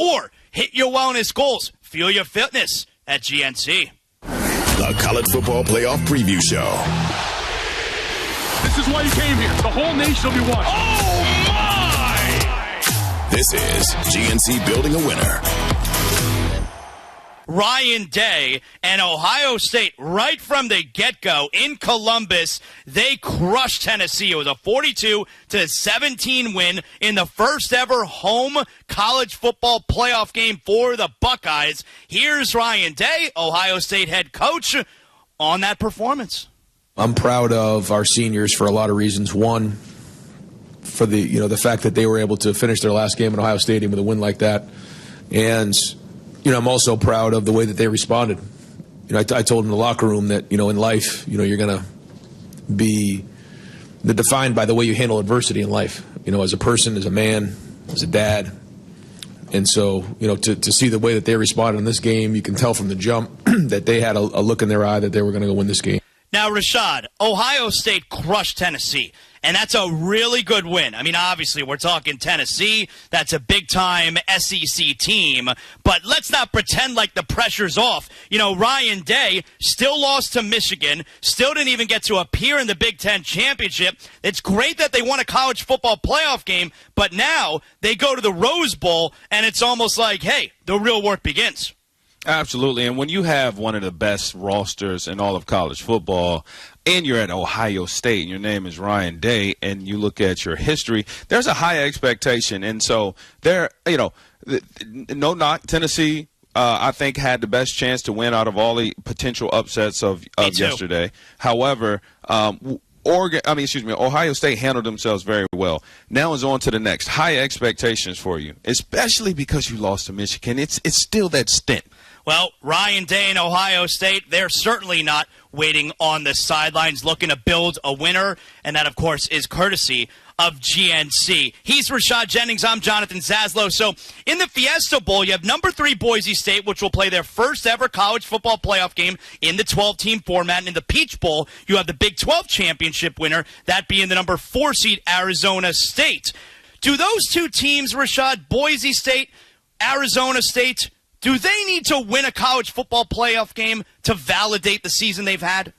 or hit your wellness goals. Fuel your fitness at GNC. The College Football Playoff Preview Show. This is why you came here. The whole nation will be watching. Oh, my! This is GNC Building a Winner. Ryan Day and Ohio State, right from the get-go in Columbus, they crushed Tennessee. It was a 42-17 win in the first ever home college football playoff game for the Buckeyes. Here's Ryan Day, Ohio State head coach, on that performance. I'm proud of our seniors for a lot of reasons. One, for the fact that they were able to finish their last game at Ohio Stadium with a win like that, and I'm also proud of the way that they responded. I told them in the locker room that, in life, you're going to be defined by the way you handle adversity in life, as a person, as a man, as a dad. And so, to see the way that they responded in this game, you can tell from the jump that they had a look in their eye that they were going to go win this game. Now, Rashad, Ohio State crushed Tennessee, and that's a really good win. I mean, obviously, we're talking Tennessee. That's a big-time SEC team, but let's not pretend like the pressure's off. Ryan Day still lost to Michigan, still didn't even get to appear in the Big Ten championship. It's great that they won a college football playoff game, but now they go to the Rose Bowl, and it's almost like, hey, the real work begins. Absolutely. And when you have one of the best rosters in all of college football and you're at Ohio State and your name is Ryan Day and you look at your history, there's a high expectation. And so there, no knock, Tennessee, I think had the best chance to win out of all the potential upsets of yesterday. However, Ohio State handled themselves very well. Now is on to the next. High expectations for you, especially because you lost to Michigan. It's still that stint. Well, Ryan Day and Ohio State, they're certainly not waiting on the sidelines looking to build a winner, and that, of course, is courtesy of GNC. He's Rashad Jennings. I'm Jonathan Zaslow. So in the Fiesta Bowl, you have number 3 Boise State, which will play their first ever college football playoff game in the 12-team format. And in the Peach Bowl, you have the Big 12 championship winner, that being the number 4 seed Arizona State. Do those two teams, Rashad, Boise State, Arizona State, do they need to win a college football playoff game to validate the season they've had?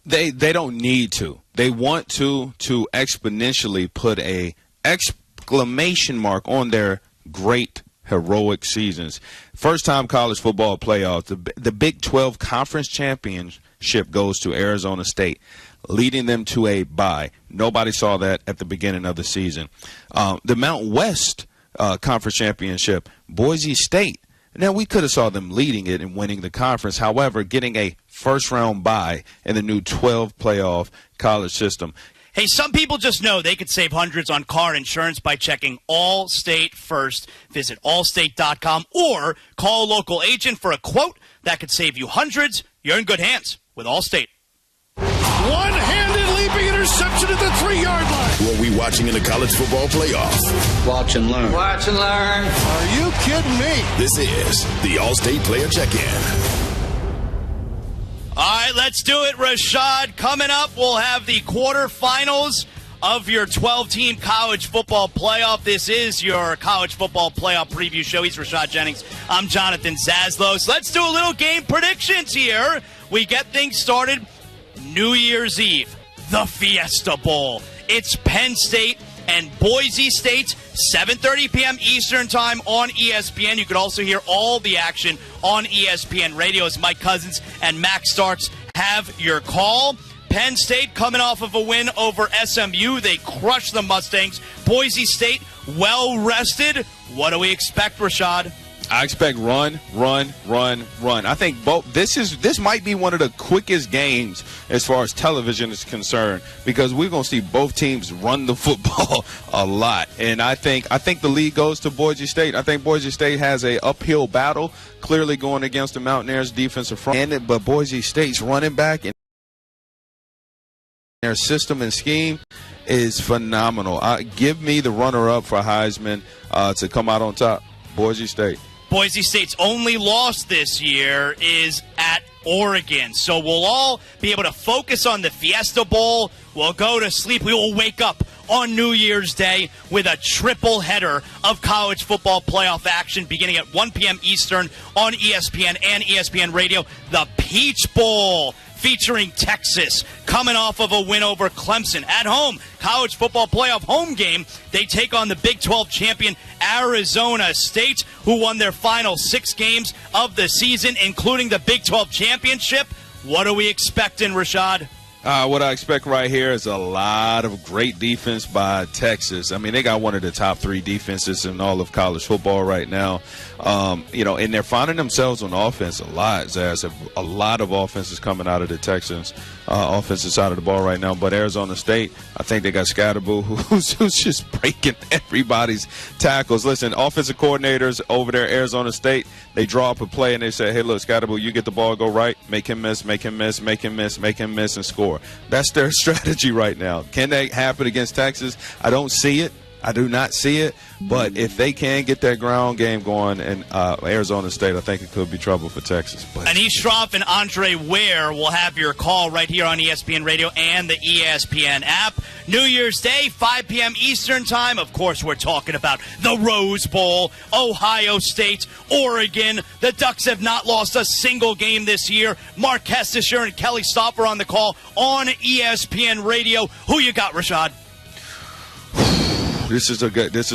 They don't need to. They want to exponentially put a exclamation mark on their great heroic seasons. First time college football playoffs, the Big 12 conference championship goes to Arizona State, leading them to a bye. Nobody saw that at the beginning of the season. The Mountain West conference championship, Boise State. Now, we could have saw them leading it and winning the conference. However, getting a first-round bye in the new 12 playoff college system. Hey, some people just know they could save hundreds on car insurance by checking Allstate first. Visit allstate.com or call a local agent for a quote that could save you hundreds. You're in good hands with Allstate. One-handed leaping interception at the 3-yard line. Who are we watching in the college football playoffs? Watch and learn. Watch and learn. Are you kidding me? This is the Allstate Player Check-In. All right, let's do it, Rashad. Coming up, we'll have the quarterfinals of your 12-team college football playoff. This is your college football playoff preview show. He's Rashad Jennings. I'm Jonathan Zaslow. So let's do a little game predictions here. We get things started New Year's Eve, the Fiesta Bowl. It's Penn State and Boise State, 7:30 p.m. Eastern Time on ESPN. You could also hear all the action on ESPN Radio as Mike Cousins and Max Starks have your call. Penn State coming off of a win over SMU. They crushed the Mustangs. Boise State well rested. What do we expect, Rashad? I expect run. I think this might be one of the quickest games as far as television is concerned, because we're going to see both teams run the football a lot. And I think the lead goes to Boise State. I think Boise State has a uphill battle, clearly going against the Mountaineers' defensive front. But Boise State's running back and their system and scheme is phenomenal. Give me the runner-up for Heisman to come out on top, Boise State. Boise State's only loss this year is at Oregon. So we'll all be able to focus on the Fiesta Bowl. We'll go to sleep. We will wake up on New Year's Day with a triple header of college football playoff action beginning at 1 p.m. Eastern on ESPN and ESPN Radio. The Peach Bowl featuring Texas coming off of a win over Clemson at home. College football playoff home game. They take on the Big 12 champion Arizona State, who won their final 6 games of the season, including the Big 12 championship. What are we expecting, Rashad? What I expect right here is a lot of great defense by Texas. I mean, they got one of the top 3 defenses in all of college football right now. And they're finding themselves on offense a lot, Zaz. A lot of offenses coming out of the Texans' offensive side of the ball right now. But Arizona State, I think they got Scatterboo, who's just breaking everybody's tackles. Listen, offensive coordinators over there, Arizona State, they draw up a play and they say, hey, look, Scatterboo, you get the ball, go right, make him miss, make him miss, make him miss, make him miss, and score. That's their strategy right now. Can that happen against Texas? I don't see it. I do not see it. But if they can get that ground game going in Arizona State, I think it could be trouble for Texas. But Anish Shroff and Andre Ware will have your call right here on ESPN Radio and the ESPN app. New Year's Day, 5 p.m. Eastern Time. Of course, we're talking about the Rose Bowl, Ohio State, Oregon. The Ducks have not lost a single game this year. Mark Kestisher and Kelly Stopper on the call on ESPN Radio. Who you got, Rashad? This is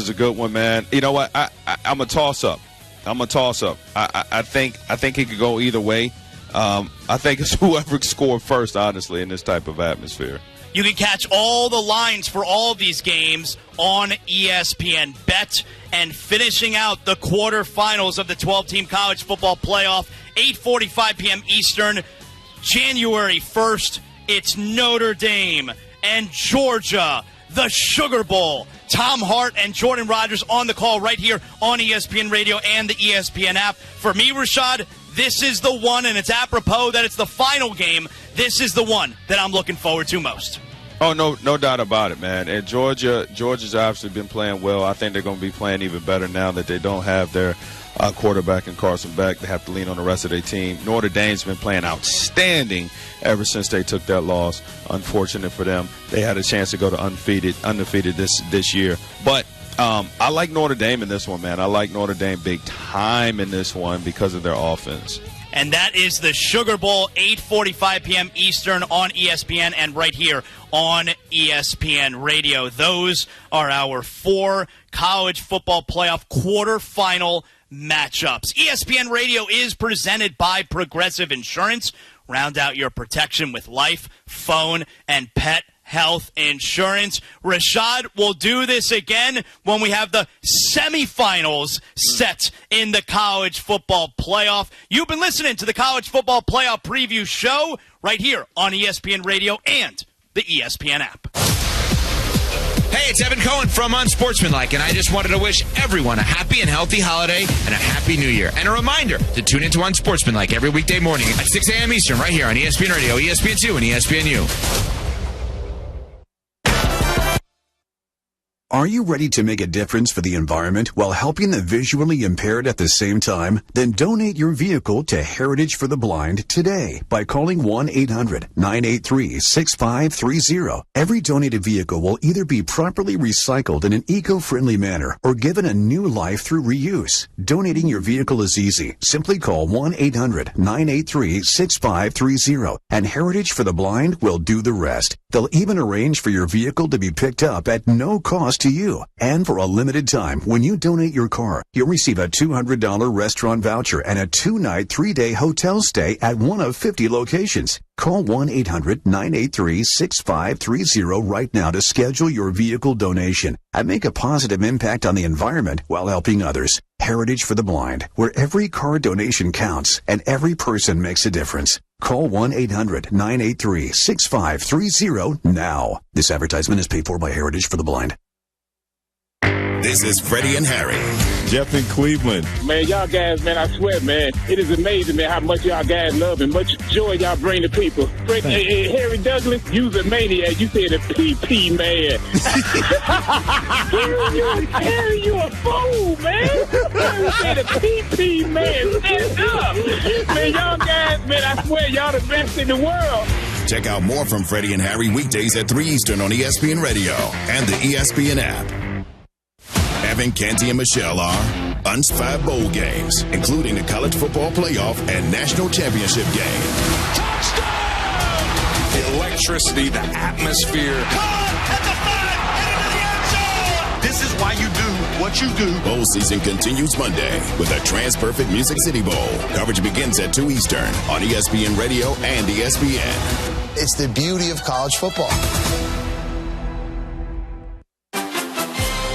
a good one, man. You know what? I'm a toss up. I think it could go either way. I think it's whoever scored first, honestly, in this type of atmosphere. You can catch all the lines for all of these games on ESPN Bet. And finishing out the quarterfinals of the 12-team college football playoff, 8:45 p.m. Eastern, January 1st. It's Notre Dame and Georgia, the Sugar Bowl. Tom Hart and Jordan Rogers on the call right here on ESPN Radio and the ESPN app. For me, Rashad, this is the one, and it's apropos that it's the final game. This is the one that I'm looking forward to most. Oh, no doubt about it, man. And Georgia's obviously been playing well. I think they're going to be playing even better now that they don't have their quarterback in Carson Beck. They have to lean on the rest of their team. Notre Dame's been playing outstanding ever since they took that loss. Unfortunate for them. They had a chance to go to undefeated this year. But I like Notre Dame in this one, man. I like Notre Dame big time in this one because of their offense. And that is the Sugar Bowl, 8:45 p.m. Eastern on ESPN and right here on ESPN Radio. Those are our 4 college football playoff quarterfinal matchups. ESPN Radio is presented by Progressive Insurance. Round out your protection with life, phone, and pet health insurance. Rashad will do this again when we have the semifinals set in the college football playoff. You've been listening to the college football playoff preview show right here on ESPN Radio and the ESPN app. Hey, it's Evan Cohen from Unsportsmanlike, and I just wanted to wish everyone a happy and healthy holiday and a happy new year. And a reminder to tune into Unsportsmanlike every weekday morning at 6 a.m. Eastern right here on ESPN Radio, ESPN2, and ESPNU. Are you ready to make a difference for the environment while helping the visually impaired at the same time? Then donate your vehicle to Heritage for the Blind today by calling 1-800-983-6530. Every donated vehicle will either be properly recycled in an eco-friendly manner or given a new life through reuse. Donating your vehicle is easy. Simply call 1-800-983-6530 and Heritage for the Blind will do the rest. They'll even arrange for your vehicle to be picked up at no cost to you. And for a limited time, when you donate your car, you'll receive a $200 restaurant voucher and a 2-night, 3-day hotel stay at one of 50 locations. Call 1-800-983-6530 right now to schedule your vehicle donation and make a positive impact on the environment while helping others. Heritage for the Blind, where every car donation counts and every person makes a difference. Call 1-800-983-6530 now. This advertisement is paid for by Heritage for the Blind. This is Freddie and Harry. Jeff in Cleveland. Man, y'all guys, man, I swear, man, it is amazing, man, how much y'all guys love and much joy y'all bring to people. Harry Douglas, you's a maniac. You said a PP man. Harry, you a fool, man. You said a PP man. Stand up. Man, y'all guys, man, I swear, y'all the best in the world. Check out more from Freddie and Harry weekdays at 3 Eastern on ESPN Radio and the ESPN app. Evan, Canty, and Michelle are Un's 5 bowl games, including the college football playoff and national championship game. Touchdown! The electricity, the atmosphere. Caught at the 5, headed to the end zone! This is why you do what you do. Bowl season continues Monday with a Trans-Perfect Music City Bowl. Coverage begins at 2 Eastern on ESPN Radio and ESPN. It's the beauty of college football.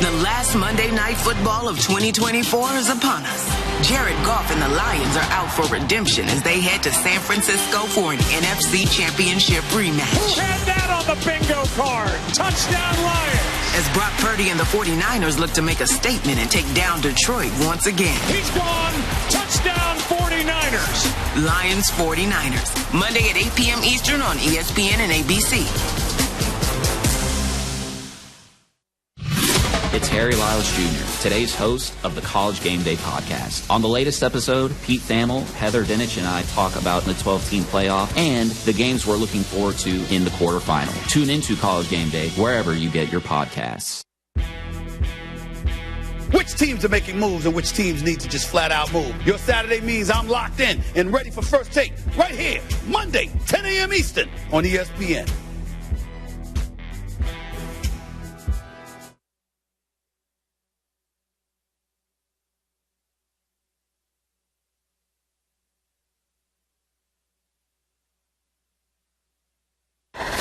The last Monday Night Football of 2024 is upon us. Jared Goff and the Lions are out for redemption as they head to San Francisco for an NFC Championship rematch. Who had that on the bingo card? Touchdown Lions! As Brock Purdy and the 49ers look to make a statement and take down Detroit once again. He's gone. Touchdown 49ers. Lions 49ers. Monday at 8 p.m. Eastern on ESPN and ABC. It's Harry Lyles Jr., today's host of the College Game Day podcast. On the latest episode, Pete Thamel, Heather Dinich, and I talk about the 12-team playoff and the games we're looking forward to in the quarterfinal. Tune into College Game Day wherever you get your podcasts. Which teams are making moves and which teams need to just flat out move? Your Saturday means I'm locked in and ready for First Take right here, Monday, 10 a.m. Eastern on ESPN.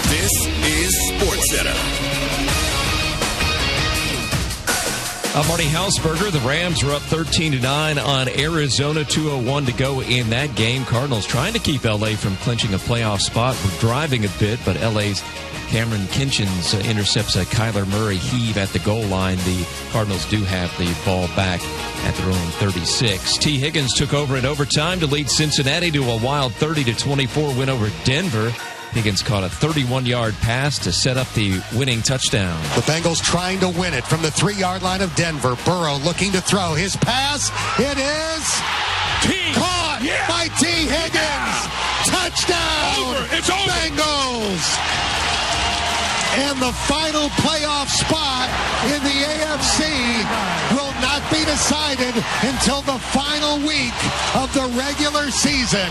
This is SportsCenter. I'm Marty Hausberger. The Rams are up 13-9 on Arizona. 2:01 to go in that game. Cardinals trying to keep L.A. from clinching a playoff spot. We're driving a bit, but L.A.'s Cameron Kinchins intercepts a Kyler Murray heave at the goal line. The Cardinals do have the ball back at their own 36. T. Higgins took over in overtime to lead Cincinnati to a wild 30-24 win over Denver. Higgins caught a 31-yard pass to set up the winning touchdown. The Bengals trying to win it from the 3-yard line of Denver. Burrow looking to throw. His pass, it is caught by T. Higgins. Touchdown! It's over. Bengals! And the final playoff spot in the AFC will not be decided until the final week of the regular season.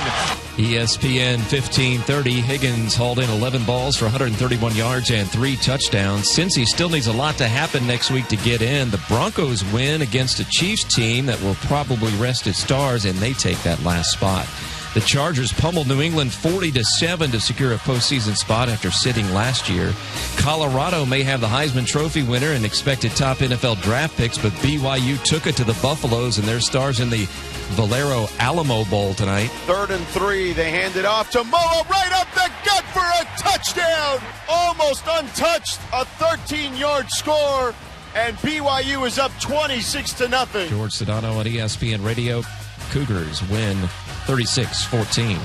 ESPN 1530. Higgins hauled in 11 balls for 131 yards and 3 touchdowns. Cincy still needs a lot to happen next week to get in. The Broncos win against a Chiefs team that will probably rest its stars, and they take that last spot. The Chargers pummeled New England 40-7 to secure a postseason spot after sitting last year. Colorado may have the Heisman Trophy winner and expected top NFL draft picks, but BYU took it to the Buffaloes and their stars in the Valero Alamo Bowl tonight. 3rd and 3. They hand it off to Moa right up the gut for a touchdown. Almost untouched. A 13-yard score. And BYU is up 26-0. George Sedano on ESPN Radio. Cougars win 36-14.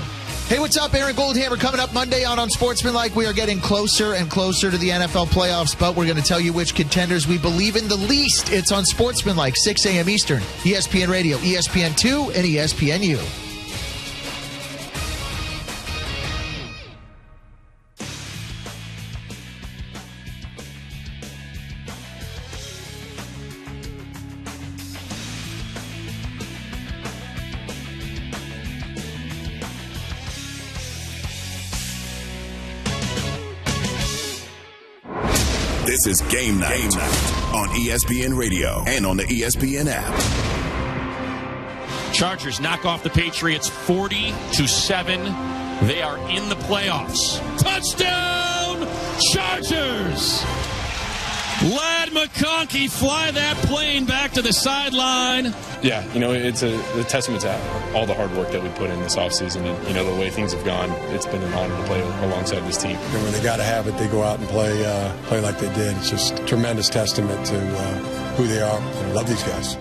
Hey, what's up? Aaron Goldhammer coming up Monday on Unsportsmanlike. We are getting closer and closer to the NFL playoffs, but we're going to tell you which contenders we believe in the least. It's Unsportsmanlike, 6 a.m. Eastern, ESPN Radio, ESPN2, and ESPNU. This is Game Night on ESPN Radio and on the ESPN app. Chargers knock off the Patriots 40-7. They are in the playoffs. Touchdown, Chargers! Ladd McConkey fly that plane back to the sideline. Yeah, it's a testament to all the hard work that we put in this offseason. And, the way things have gone, it's been an honor to play alongside this team. And when they got to have it, they go out and play like they did. It's just a tremendous testament to who they are. I love these guys.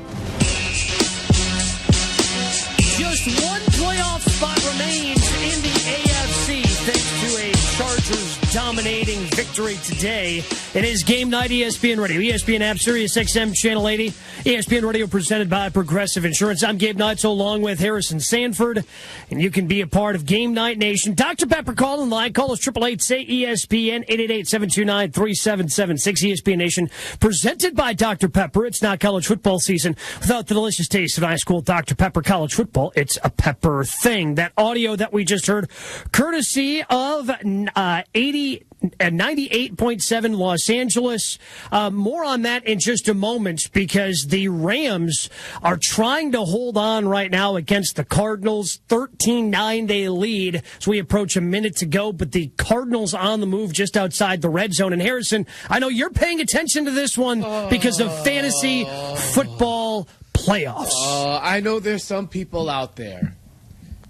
Just one playoff spot remains in the AFC thanks to a Chargers dominating victory today. It is Game Night ESPN Radio. ESPN app, Sirius XM, Channel 80. ESPN Radio presented by Progressive Insurance. I'm Gabe Neitzel along with Harrison Sanford, and you can be a part of Game Night Nation. Dr. Pepper call in line. Call us 888-SAY-ESPN, 888-729-3776. ESPN Nation presented by Dr. Pepper. It's not college football season without the delicious taste of high school Dr. Pepper college football. It's a pepper thing. That audio that we just heard, courtesy of 98.7 Los Angeles. More on that in just a moment, because the Rams are trying to hold on right now against the Cardinals. 13-9 they lead as we approach a minute to go, but the Cardinals on the move just outside the red zone. And Harrison, I know you're paying attention to this one because of fantasy football playoffs. I know there's some people out there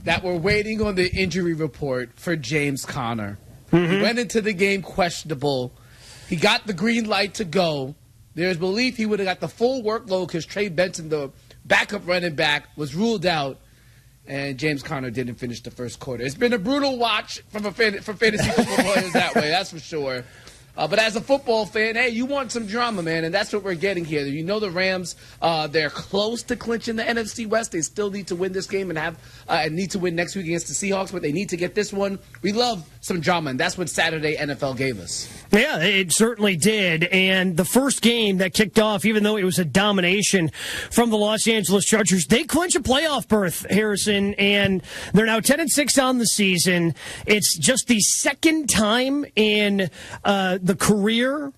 that were waiting on the injury report for James Conner. He went into the game questionable. He got the green light to go. There's belief he would have got the full workload because Trey Benson, the backup running back, was ruled out, and James Conner didn't finish the first quarter. It's been a brutal watch for fantasy football players that way, that's for sure. But as a football fan, hey, you want some drama, man, and that's what we're getting here. You know the Rams, they're close to clinching the NFC West. They still need to win this game and need to win next week against the Seahawks, but they need to get this one. We love some drama, and that's what Saturday NFL gave us. Yeah, it certainly did. And the first game that kicked off, even though it was a domination from the Los Angeles Chargers, they clinch a playoff berth, Harrison, and they're now 10-6 on the season. It's just the second time in the career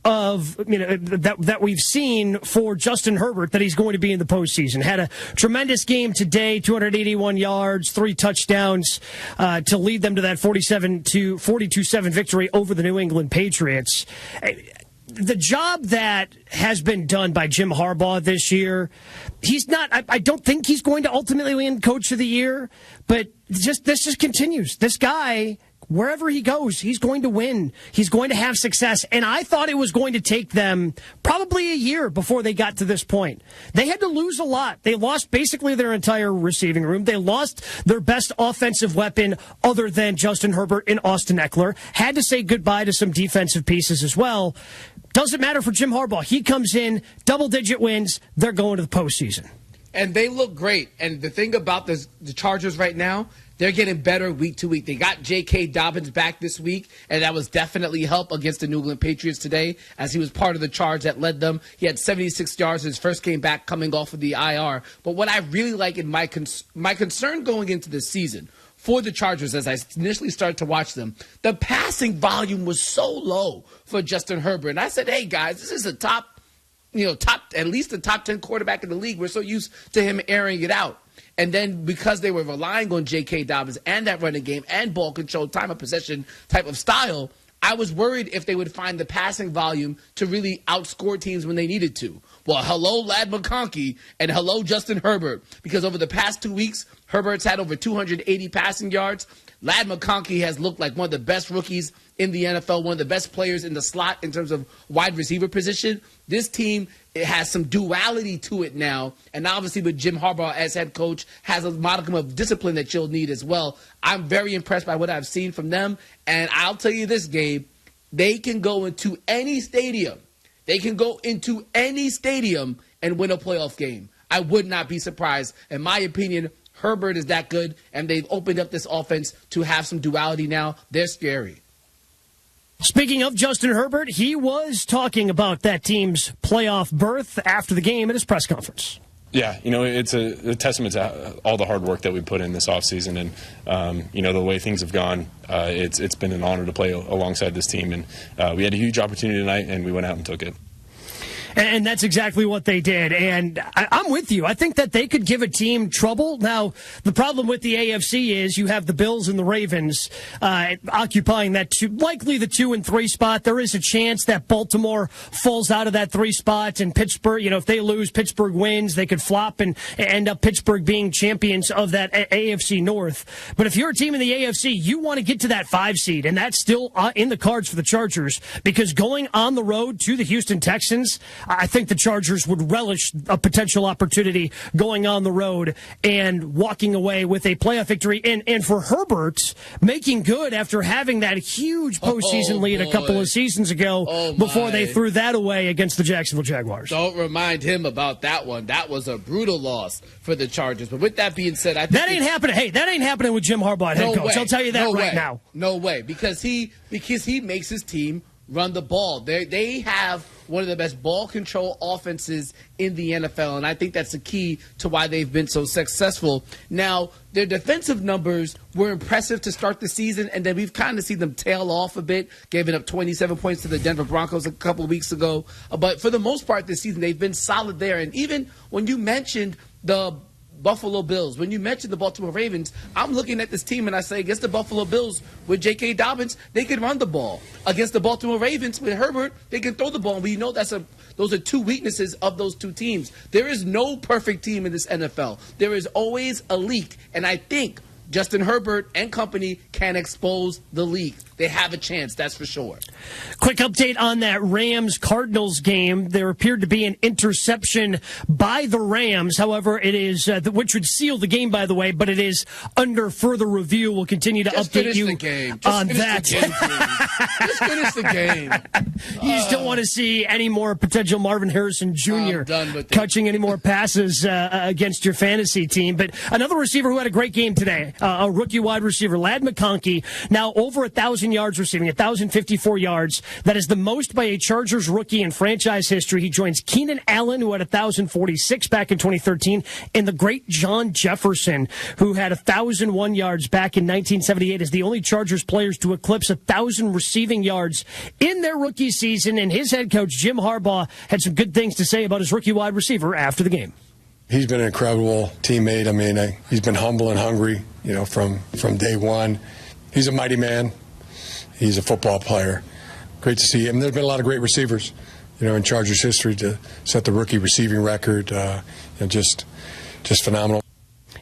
of that we've seen for Justin Herbert that he's going to be in the postseason. Had a tremendous game today, 281 yards, 3 touchdowns to lead them to that 42-7 victory over the New England Patriots. The job that has been done by Jim Harbaugh this year, he's not. I don't think he's going to ultimately win Coach of the Year, but this just continues. This guy, wherever he goes, he's going to win. He's going to have success. And I thought it was going to take them probably a year before they got to this point. They had to lose a lot. They lost basically their entire receiving room. They lost their best offensive weapon other than Justin Herbert and Austin Eckler. Had to say goodbye to some defensive pieces as well. Doesn't matter for Jim Harbaugh. He comes in, double-digit wins. They're going to the postseason. And they look great. And the thing about the Chargers right now, they're getting better week to week. They got J.K. Dobbins back this week, and that was definitely help against the New England Patriots today, as he was part of the charge that led them. He had 76 yards his first game back coming off of the IR. But what I really like in my concern going into this season for the Chargers, as I initially started to watch them, the passing volume was so low for Justin Herbert. And I said, hey, guys, this is a at least a top 10 quarterback in the league. We're so used to him airing it out. And then because they were relying on J.K. Dobbins and that running game and ball control, time of possession type of style, I was worried if they would find the passing volume to really outscore teams when they needed to. Well, hello, Ladd McConkey, and hello, Justin Herbert, because over the past 2 weeks, Herbert's had over 280 passing yards. Ladd McConkey has looked like one of the best rookies in the NFL, one of the best players in the slot in terms of wide receiver position. This team, it has some duality to it now, and obviously with Jim Harbaugh as head coach, has a modicum of discipline that you'll need as well. I'm very impressed by what I've seen from them, and I'll tell you this, Gabe, they can go into any stadium. They can go into any stadium and win a playoff game. I would not be surprised. In my opinion, Herbert is that good, and they've opened up this offense to have some duality now. They're scary. Speaking of Justin Herbert, he was talking about that team's playoff berth after the game at his press conference. Yeah, it's a testament to all the hard work that we put in this offseason, and the way things have gone, it's been an honor to play alongside this team, and we had a huge opportunity tonight, and we went out and took it. And that's exactly what they did. And I'm with you. I think that they could give a team trouble. Now, the problem with the AFC is you have the Bills and the Ravens occupying that likely the 2 and 3 spot. There is a chance that Baltimore falls out of that 3 spot, and Pittsburgh, if they lose, Pittsburgh wins. They could flop and end up Pittsburgh being champions of that AFC North. But if you're a team in the AFC, you want to get to that 5 seed, and that's still in the cards for the Chargers, because going on the road to the Houston Texans, I think the Chargers would relish a potential opportunity going on the road and walking away with a playoff victory. And for Herbert, making good after having that huge postseason lead a couple of seasons ago before they threw that away against the Jacksonville Jaguars. Don't remind him about that one. That was a brutal loss for the Chargers. But with that being said, I think that ain't happening. Hey, that ain't happening with Jim Harbaugh, head coach. I'll tell you that right now. No way, because he makes his team run the ball. They have one of the best ball control offenses in the NFL, and I think that's the key to why they've been so successful. Now, their defensive numbers were impressive to start the season, and then we've kind of seen them tail off a bit, giving up 27 points to the Denver Broncos a couple of weeks ago. But for the most part this season, they've been solid there. And even when you mentioned the Buffalo Bills, when you mentioned the Baltimore Ravens, I'm looking at this team and I say, against the Buffalo Bills with J.K. Dobbins, they can run the ball. Against the Baltimore Ravens with Herbert, they can throw the ball. And we know those are two weaknesses of those two teams. There is no perfect team in this NFL. There is always a leak. And I think Justin Herbert and company can expose the leak. They have a chance, that's for sure. Quick update on that Rams-Cardinals game. There appeared to be an interception by the Rams. However, it is, which would seal the game, by the way, but it is under further review. We'll continue to update you on that. Just finish the game. You just don't want to see any more potential Marvin Harrison Jr. catching any more passes against your fantasy team. But another receiver who had a great game today, a rookie wide receiver, Ladd McConkey, now over 1,000 yards receiving, 1,054 yards. That is the most by a Chargers rookie in franchise history. He joins Keenan Allen, who had 1,046 back in 2013, and the great John Jefferson, who had 1,001 yards back in 1978, as the only Chargers players to eclipse 1,000 receiving yards in their rookie season. And his head coach, Jim Harbaugh, had some good things to say about his rookie wide receiver after the game. He's been an incredible teammate. I mean, he's been humble and hungry, from day one. He's a mighty man. He's a football player. Great to see him. There's been a lot of great receivers, in Chargers history to set the rookie receiving record. Just phenomenal.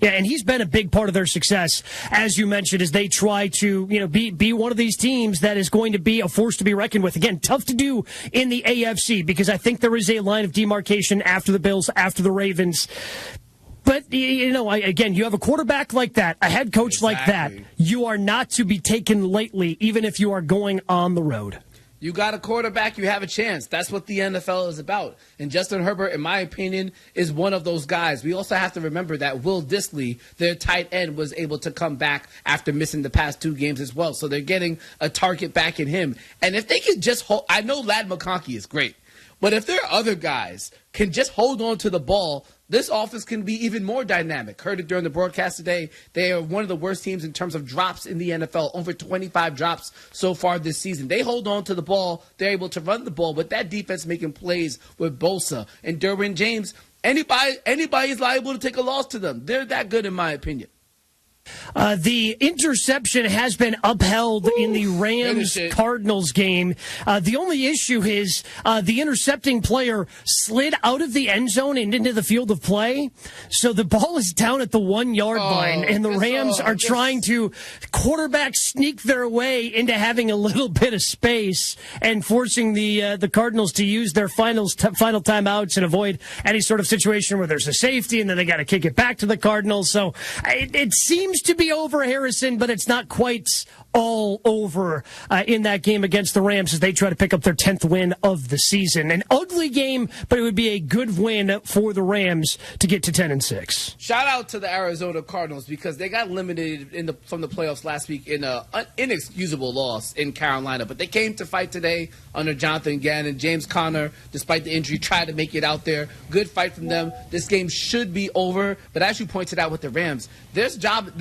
Yeah, and he's been a big part of their success, as you mentioned, as they try to, be one of these teams that is going to be a force to be reckoned with. Again, tough to do in the AFC because I think there is a line of demarcation after the Bills, after the Ravens. But, again, you have a quarterback like that, a head coach like that. You are not to be taken lightly, even if you are going on the road. You got a quarterback, you have a chance. That's what the NFL is about. And Justin Herbert, in my opinion, is one of those guys. We also have to remember that Will Dissly, their tight end, was able to come back after missing the past 2 games as well. So they're getting a target back in him. And if they can just hold, I know Ladd McConkey is great, but if there are other guys can just hold on to the ball, this offense can be even more dynamic. Heard it during the broadcast today. They are one of the worst teams in terms of drops in the NFL. Over 25 drops so far this season. They hold on to the ball. They're able to run the ball. With that defense making plays with Bosa and Derwin James, anybody is liable to take a loss to them. They're that good in my opinion. The interception has been upheld in the Rams-Cardinals game. The only issue is the intercepting player slid out of the end zone and into the field of play. So the ball is down at the 1-yard line, and the Rams are trying to quarterback sneak their way into having a little bit of space and forcing the Cardinals to use their final timeouts and avoid any sort of situation where there's a safety, and then they got to kick it back to the Cardinals. So it seems to be over, Harrison, but it's not quite all over in that game against the Rams as they try to pick up their 10th win of the season. An ugly game, but it would be a good win for the Rams to get to 10-6. Shout out to the Arizona Cardinals because they got eliminated from the playoffs last week in an inexcusable loss in Carolina, but they came to fight today under Jonathan Gannon. James Conner, despite the injury, tried to make it out there. Good fight from them. This game should be over, but as you pointed out with the Rams, the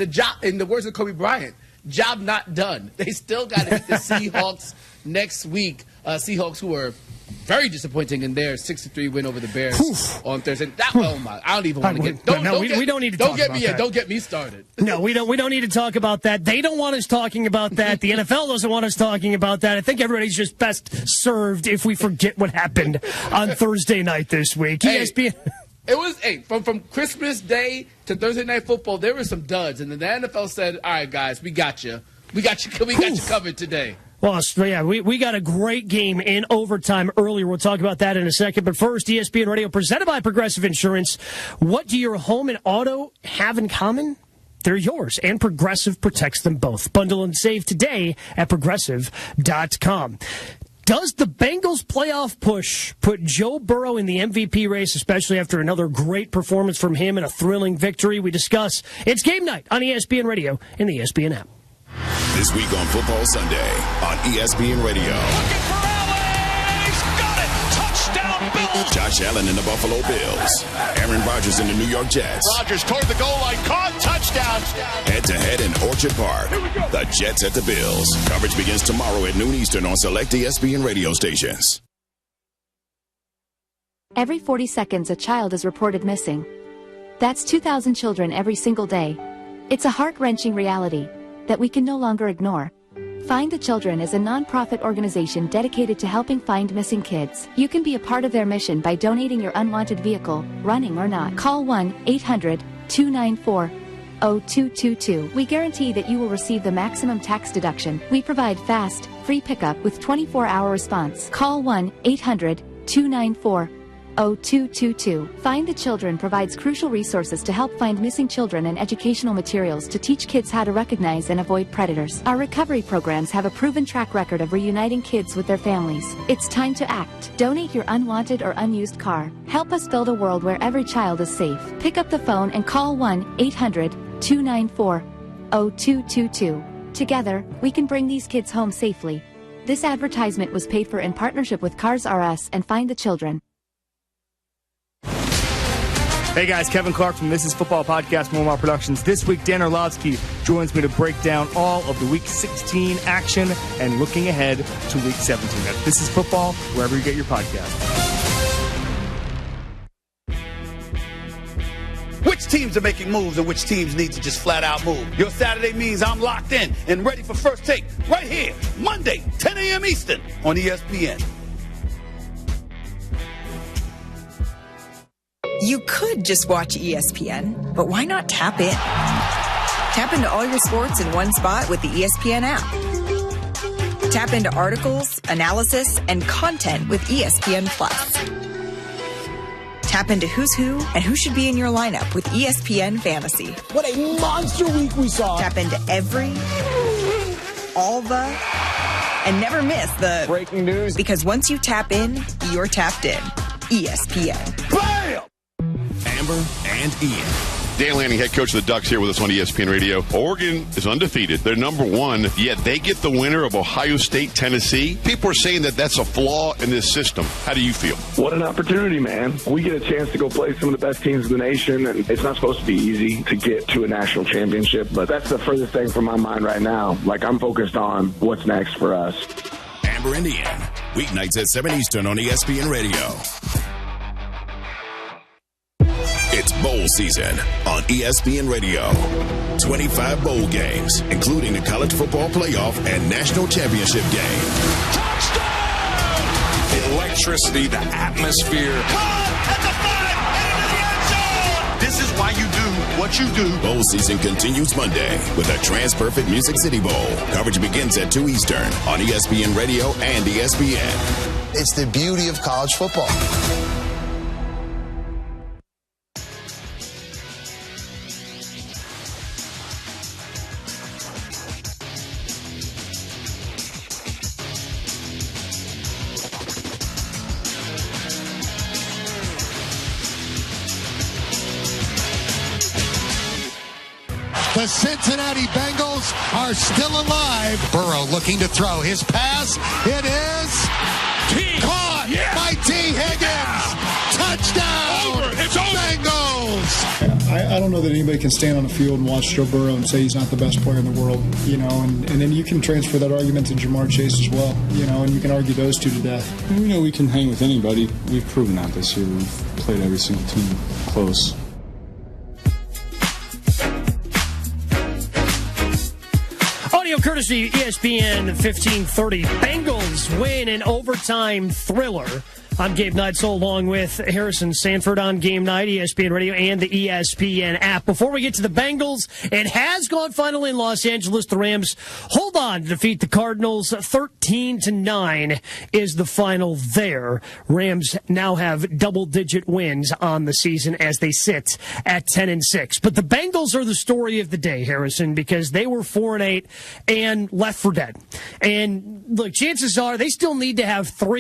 job, in the words of Kobe Bryant, job not done. They still got to hit the Seahawks next week. Seahawks, who are very disappointing in their 6-3 win over the Bears on Thursday. I don't even want to get. We don't need to talk about that. Don't get me started. No, we don't need to talk about that. They don't want us talking about that. The NFL doesn't want us talking about that. I think everybody's just best served if we forget what happened on Thursday night this week. ESPN. It was from Christmas Day to Thursday Night Football. There were some duds, and then the NFL said, "All right, guys, we got you. We got you covered today." Well, yeah, we got a great game in overtime earlier. We'll talk about that in a second. But first, ESPN Radio presented by Progressive Insurance. What do your home and auto have in common? They're yours, and Progressive protects them both. Bundle and save today at Progressive.com. Does the Bengals playoff push put Joe Burrow in the MVP race, especially after another great performance from him and a thrilling victory? We discuss. It's game night on ESPN Radio and the ESPN app. This week on Football Sunday on ESPN Radio. Touchdown, Bills! Josh Allen and the Buffalo Bills. Aaron Rodgers and the New York Jets. Rodgers toward the goal line, caught, touchdown. Head-to-head in Orchard Park. The Jets at the Bills. Coverage begins tomorrow at noon Eastern on select ESPN radio stations. Every 40 seconds, a child is reported missing. That's 2,000 children every single day. It's a heart-wrenching reality that we can no longer ignore. Find the Children is a non-profit organization dedicated to helping find missing kids. You can be a part of their mission by donating your unwanted vehicle, running or not. Call 1-800-294-0222. We guarantee that you will receive the maximum tax deduction. We provide fast, free pickup with 24-hour response. Call 1-800-294-0222. Find the Children provides crucial resources to help find missing children and educational materials to teach kids how to recognize and avoid predators. Our recovery programs have a proven track record of reuniting kids with their families. It's time to act. Donate your unwanted or unused car. Help us build a world where every child is safe. Pick up the phone and call 1-800-294-0222. Together, we can bring these kids home safely. This advertisement was paid for in partnership with Cars R Us and Find the Children. Hey guys, Kevin Clark from This Is Football Podcast, Momar Productions. This week, Dan Orlovsky joins me to break down all of the Week 16 action and looking ahead to Week 17. That's This Is Football, wherever you get your podcast. Which teams are making moves and which teams need to just flat out move? Your Saturday means I'm locked in and ready for First Take right here, Monday, 10 a.m. Eastern on ESPN. You could just watch ESPN, but why not tap in? Tap into all your sports in one spot with the ESPN app. Tap into articles, analysis, and content with ESPN Plus. Tap into who's who and who should be in your lineup with ESPN Fantasy. What a monster week we saw. Tap into every, all the, and never miss the breaking news. Because once you tap in, you're tapped in. ESPN. Bam! Amber and Ian. Dan Lanning, head coach of the Ducks, here with us on ESPN Radio. Oregon is undefeated. They're number one, yet they get the winner of Ohio State, Tennessee. People are saying that that's a flaw in this system. How do you feel? What an opportunity, man. We get a chance to go play some of the best teams in the nation, and it's not supposed to be easy to get to a national championship, but that's the furthest thing from my mind right now. Like, I'm focused on what's next for us. Amber and Ian, weeknights at 7 Eastern on ESPN Radio. It's bowl season on ESPN Radio. 25 bowl games, including the college football playoff and national championship game. Touchdown! The electricity, the atmosphere. At the 5, and into the end zone! This is why you do what you do. Bowl season continues Monday with a Trans-Perfect Music City Bowl. Coverage begins at 2 Eastern on ESPN Radio and ESPN. It's the beauty of college football. The Cincinnati Bengals are still alive. Burrow looking to throw his pass. It is caught by T. Higgins. Touchdown. It's over. Bengals. I don't know that anybody can stand on the field and watch Joe Burrow and say he's not the best player in the world, and then you can transfer that argument to Jamar Chase as well, and you can argue those two to death. We know we can hang with anybody. We've proven that this year. We've played every single team close. Audio courtesy ESPN 1530. Bengals win an overtime thriller I'm Gabe Neitzel along with Harrison Sanford on Game Night, ESPN Radio, and the ESPN app. Before we get to the Bengals, it has gone finally in Los Angeles. The Rams hold on to defeat the Cardinals. 13-9 is the final there. Rams now have double-digit wins on the season as they sit at 10-6. But the Bengals are the story of the day, Harrison, because they were 4-8 and left for dead. And look, chances are they still need to have four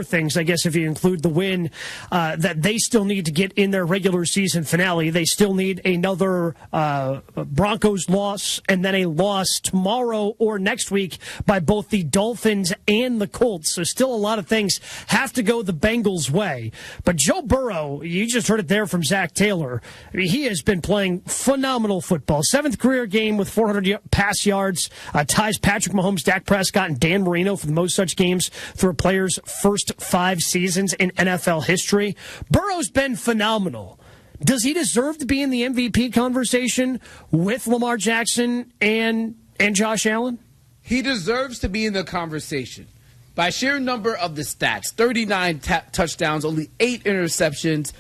things, I guess, if you include the win, that they still need to get in their regular season finale. They still need another Broncos loss and then a loss tomorrow or next week by both the Dolphins and the Colts. So still a lot of things have to go the Bengals' way. But Joe Burrow, you just heard it there from Zach Taylor. I mean, he has been playing phenomenal football. 7th career game with 400 pass yards, ties Patrick Mahomes, Dak Prescott, and Dan Marino for the most such games for a player's first 5 seasons in NFL history. Burrow's been phenomenal. Does he deserve to be in the MVP conversation with Lamar Jackson and Josh Allen? He deserves to be in the conversation. By sheer number of the stats, 39 touchdowns, only 8 interceptions,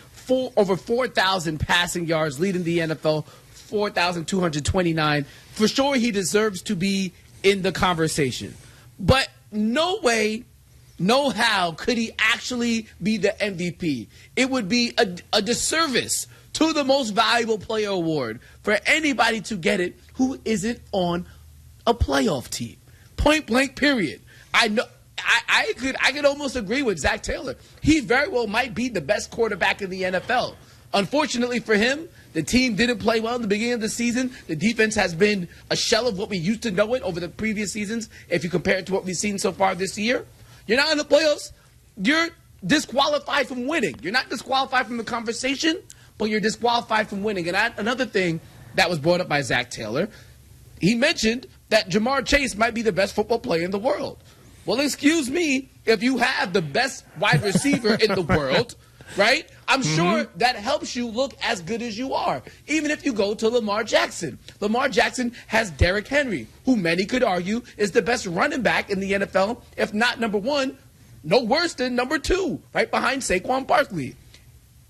over 4,000 passing yards, leading the NFL, 4,229. For sure, he deserves to be in the conversation. But no way, no how could he actually be the MVP. It would be a disservice to the most valuable player award for anybody to get it who isn't on a playoff team. Point blank, period. I know. I could almost agree with Zach Taylor. He very well might be the best quarterback in the NFL. Unfortunately for him, the team didn't play well in the beginning of the season. The defense has been a shell of what we used to know it over the previous seasons, if you compare it to what we've seen so far this year. You're not in the playoffs. You're disqualified from winning. You're not disqualified from the conversation, but you're disqualified from winning. And another thing that was brought up by Zach Taylor, he mentioned that Jamar Chase might be the best football player in the world. Well, excuse me, if you have the best wide receiver in the world, right? I'm sure that helps you look as good as you are, even if you go to Lamar Jackson. Lamar Jackson has Derrick Henry, who many could argue is the best running back in the NFL, if not number 1, no worse than number 2, right behind Saquon Barkley.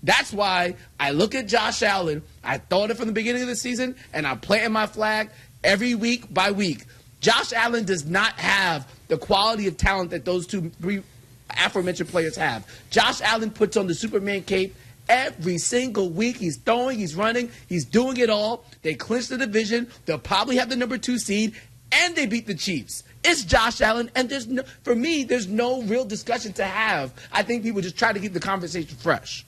That's why I look at Josh Allen. I thought it from the beginning of the season, and I'm planting my flag every week by week. Josh Allen does not have the quality of talent that those three aforementioned players have. Josh Allen puts on the Superman cape every single week. He's throwing, he's running, he's doing it all. They clinch the division. They'll probably have the number 2 seed, and they beat the Chiefs. It's Josh Allen, and for me, there's no real discussion to have. I think people just try to keep the conversation fresh.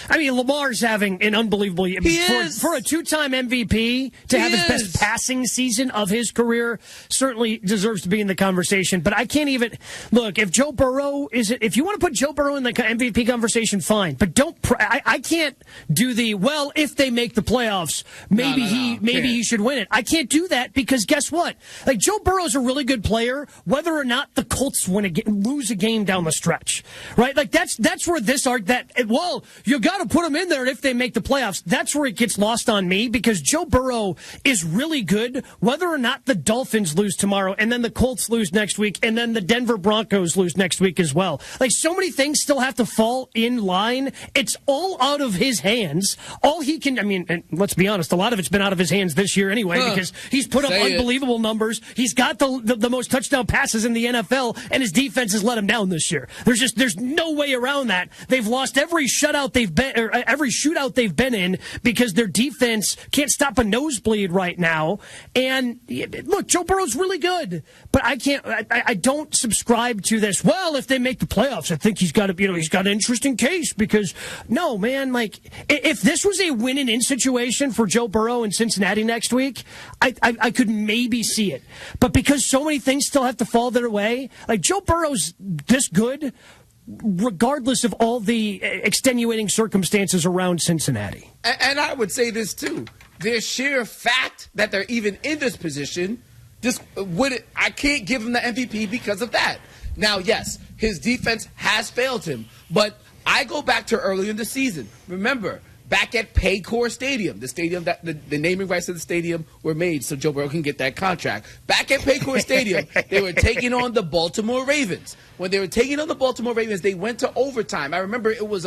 I mean, Lamar's having an unbelievable year. For a 2-time MVP to have his best passing season of his career certainly deserves to be in the conversation. But I can't even look if Joe Burrow if you want to put Joe Burrow in the MVP conversation, fine. But don't. I can't do if they make the playoffs, maybe he should win it. I can't do that because guess what? Like Joe Burrow's a really good player, whether or not the Colts lose a game down the stretch, right? Like that's where you got to put him in there if they make the playoffs. That's where it gets lost on me because Joe Burrow is really good, whether or not the Dolphins lose tomorrow, and then the Colts lose next week, and then the Denver Broncos lose next week as well. Like, so many things still have to fall in line. It's all out of his hands. All he can, and let's be honest, a lot of it's been out of his hands this year anyway because he's put up unbelievable numbers. He's got the most touchdown passes in the NFL, and his defense has let him down this year. There's no way around that. They've lost every shootout they've been in because their defense can't stop a nosebleed right now. And look, Joe Burrow's really good, but I don't subscribe to this. Well, if they make the playoffs, I think he's got an interesting case because no, man, like if this was a win and in situation for Joe Burrow in Cincinnati next week, I could maybe see it. But because so many things still have to fall their way, like Joe Burrow's this good, regardless of all the extenuating circumstances around Cincinnati. And I would say this, too. The sheer fact that they're even in this position, I can't give him the MVP because of that. Now, yes, his defense has failed him, but I go back to early in the season. Remember, back at Paycor Stadium, the stadium that the naming rights of the stadium were made so Joe Burrow can get that contract. Back at Paycor Stadium, they were taking on the Baltimore Ravens. When they were taking on the Baltimore Ravens, they went to overtime. I remember it was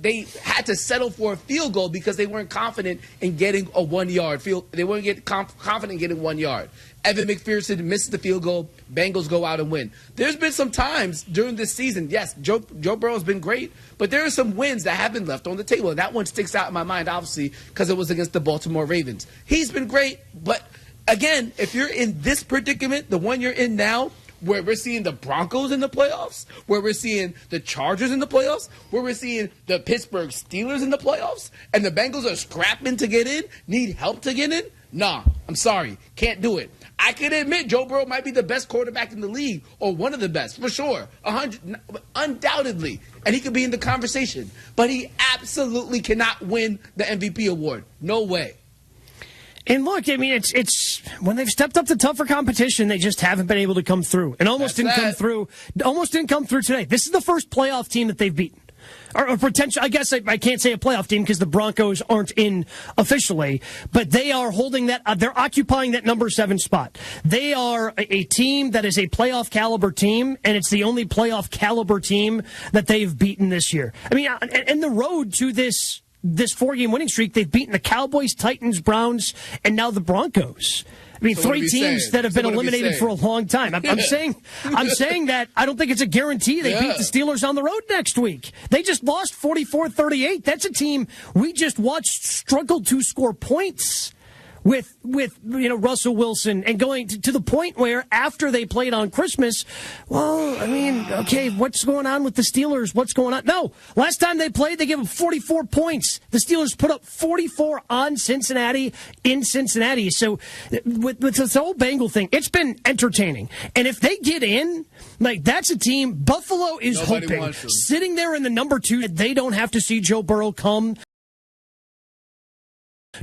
they had to settle for a field goal because they weren't confident in getting a 1-yard field. They weren't confident in getting 1 yard. Evan McPherson misses the field goal. Bengals go out and win. There's been some times during this season, yes, Joe Burrow's been great, but there are some wins that have been left on the table. And that one sticks out in my mind, obviously, because it was against the Baltimore Ravens. He's been great, but again, if you're in this predicament, the one you're in now, where we're seeing the Broncos in the playoffs, where we're seeing the Chargers in the playoffs, where we're seeing the Pittsburgh Steelers in the playoffs, and the Bengals are scrapping to get in, need help to get in, nah, I'm sorry, can't do it. I can admit Joe Burrow might be the best quarterback in the league, or one of the best, for sure, undoubtedly, and he could be in the conversation, but he absolutely cannot win the MVP award. No way. And look, I mean, it's when they've stepped up to tougher competition, they just haven't been able to come through, and almost didn't come through today. This is the first playoff team that they've beaten. Or potential, I guess I can't say a playoff team because the Broncos aren't in officially, but they are holding that, they're occupying that number 7 spot. They are a team that is a playoff caliber team, and it's the only playoff caliber team that they've beaten this year. I mean, and the road to this 4-game winning streak, they've beaten the Cowboys, Titans, Browns, and now the Broncos. I mean, 3 teams that have been eliminated for a long time. I'm saying that I don't think it's a guarantee they beat the Steelers on the road next week. They just lost 44-38. That's a team we just watched struggle to score points with Russell Wilson, and going to the point where after they played on Christmas, well, I mean, okay, what's going on with the Steelers? What's going on? No, last time they played, they gave them 44 points. The Steelers put up 44 on Cincinnati in Cincinnati. So with this whole Bengal thing, it's been entertaining. And if they get in, like, that's a team Buffalo is hoping, sitting there in the number 2, they don't have to see Joe Burrow come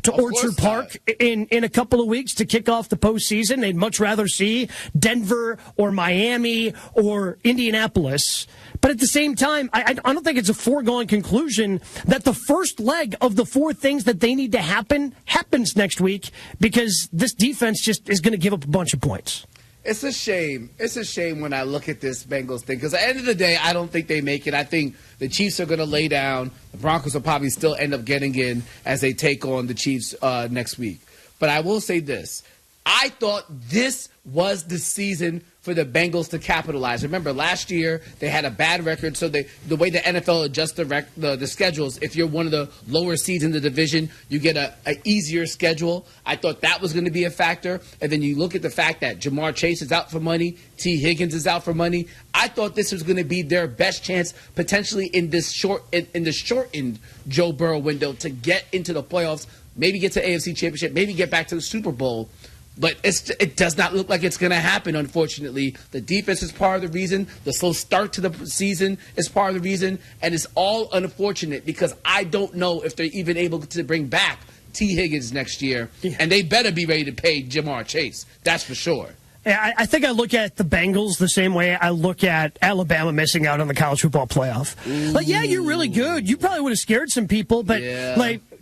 to Orchard Park in a couple of weeks to kick off the postseason. They'd much rather see Denver or Miami or Indianapolis. But at the same time, I don't think it's a foregone conclusion that the first leg of the 4 things that they need to happens next week, because this defense just is going to give up a bunch of points. It's a shame. It's a shame when I look at this Bengals thing, because at the end of the day, I don't think they make it. I think the Chiefs are going to lay down. The Broncos will probably still end up getting in as they take on the Chiefs next week. But I will say this. I thought this was the season for the Bengals to capitalize. Remember, last year they had a bad record, so the way the NFL adjusts the schedules, if you're one of the lower seeds in the division, you get a easier schedule. I thought that was going to be a factor. And then you look at the fact that Jamar Chase is out for money, T. Higgins is out for money. I thought this was going to be their best chance potentially in this shortened Joe Burrow window to get into the playoffs, maybe get to AFC Championship, maybe get back to the Super Bowl. But it does not look like it's going to happen, unfortunately. The defense is part of the reason. The slow start to the season is part of the reason. And it's all unfortunate because I don't know if they're even able to bring back T. Higgins next year. Yeah. And they better be ready to pay Jamar Chase. That's for sure. I think I look at the Bengals the same way I look at Alabama missing out on the college football playoff. Like, yeah, you're really good. You probably would have scared some people, but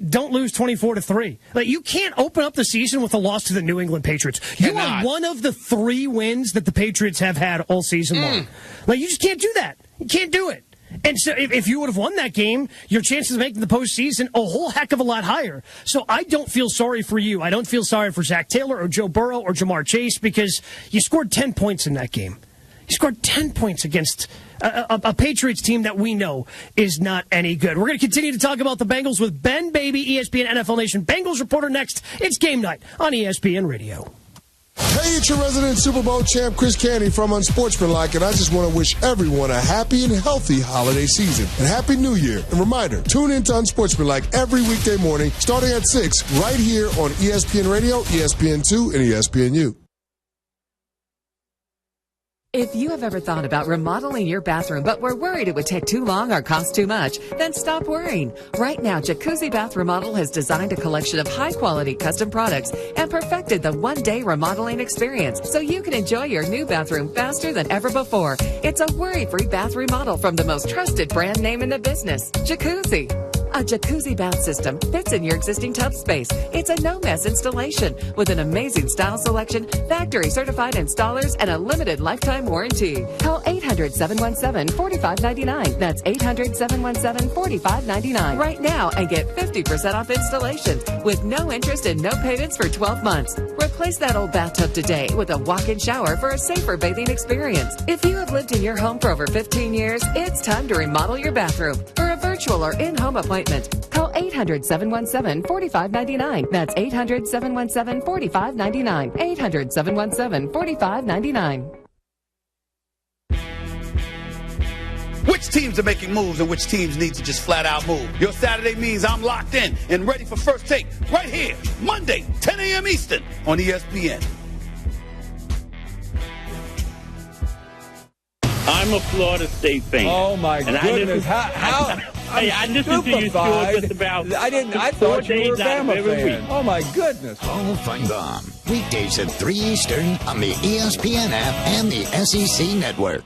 don't lose 24-3. Like, you can't open up the season with a loss to the New England Patriots. You are one of the 3 wins that the Patriots have had all season long. Like, you just can't do that. You can't do it. And so if you would have won that game, your chances of making the postseason a whole heck of a lot higher. So I don't feel sorry for you. I don't feel sorry for Zach Taylor or Joe Burrow or Jamar Chase, because you scored 10 points in that game. You scored 10 points against a Patriots team that we know is not any good. We're going to continue to talk about the Bengals with Ben Baby, ESPN NFL Nation Bengals reporter next. It's Game Night on ESPN Radio. Hey, it's your resident Super Bowl champ, Chris Canty from Unsportsmanlike, and I just want to wish everyone a happy and healthy holiday season. And Happy New Year. And reminder, tune in to Unsportsmanlike every weekday morning, starting at 6, right here on ESPN Radio, ESPN2, and ESPNU. If you have ever thought about remodeling your bathroom but were worried it would take too long or cost too much, then stop worrying. Right now, Jacuzzi Bath Remodel has designed a collection of high-quality custom products and perfected the one-day remodeling experience so you can enjoy your new bathroom faster than ever before. It's a worry-free bath remodel from the most trusted brand name in the business, Jacuzzi. A jacuzzi bath system fits in your existing tub space. It's a no-mess installation with an amazing style selection, factory-certified installers, and a limited lifetime warranty. Call 800-717-4599. That's 800-717-4599 right now and get 50% off installation with no interest and no payments for 12 months. Replace that old bathtub today with a walk-in shower for a safer bathing experience. If you have lived in your home for over 15 years, it's time to remodel your bathroom. For a virtual or in-home appointment, call 800-717-4599. That's 800-717-4599. 800-717-4599. Which teams are making moves and which teams need to just flat out move? Your Saturday means I'm locked in and ready for First Take right here, Monday, 10 a.m. Eastern on ESPN. I'm a Florida State fan. Oh, my goodness. I listen to you, Stuart, just about I thought you were a Bama fan. Oh, my goodness. Paul Feinbaum. Weekdays at 3 Eastern on the ESPN app and the SEC Network.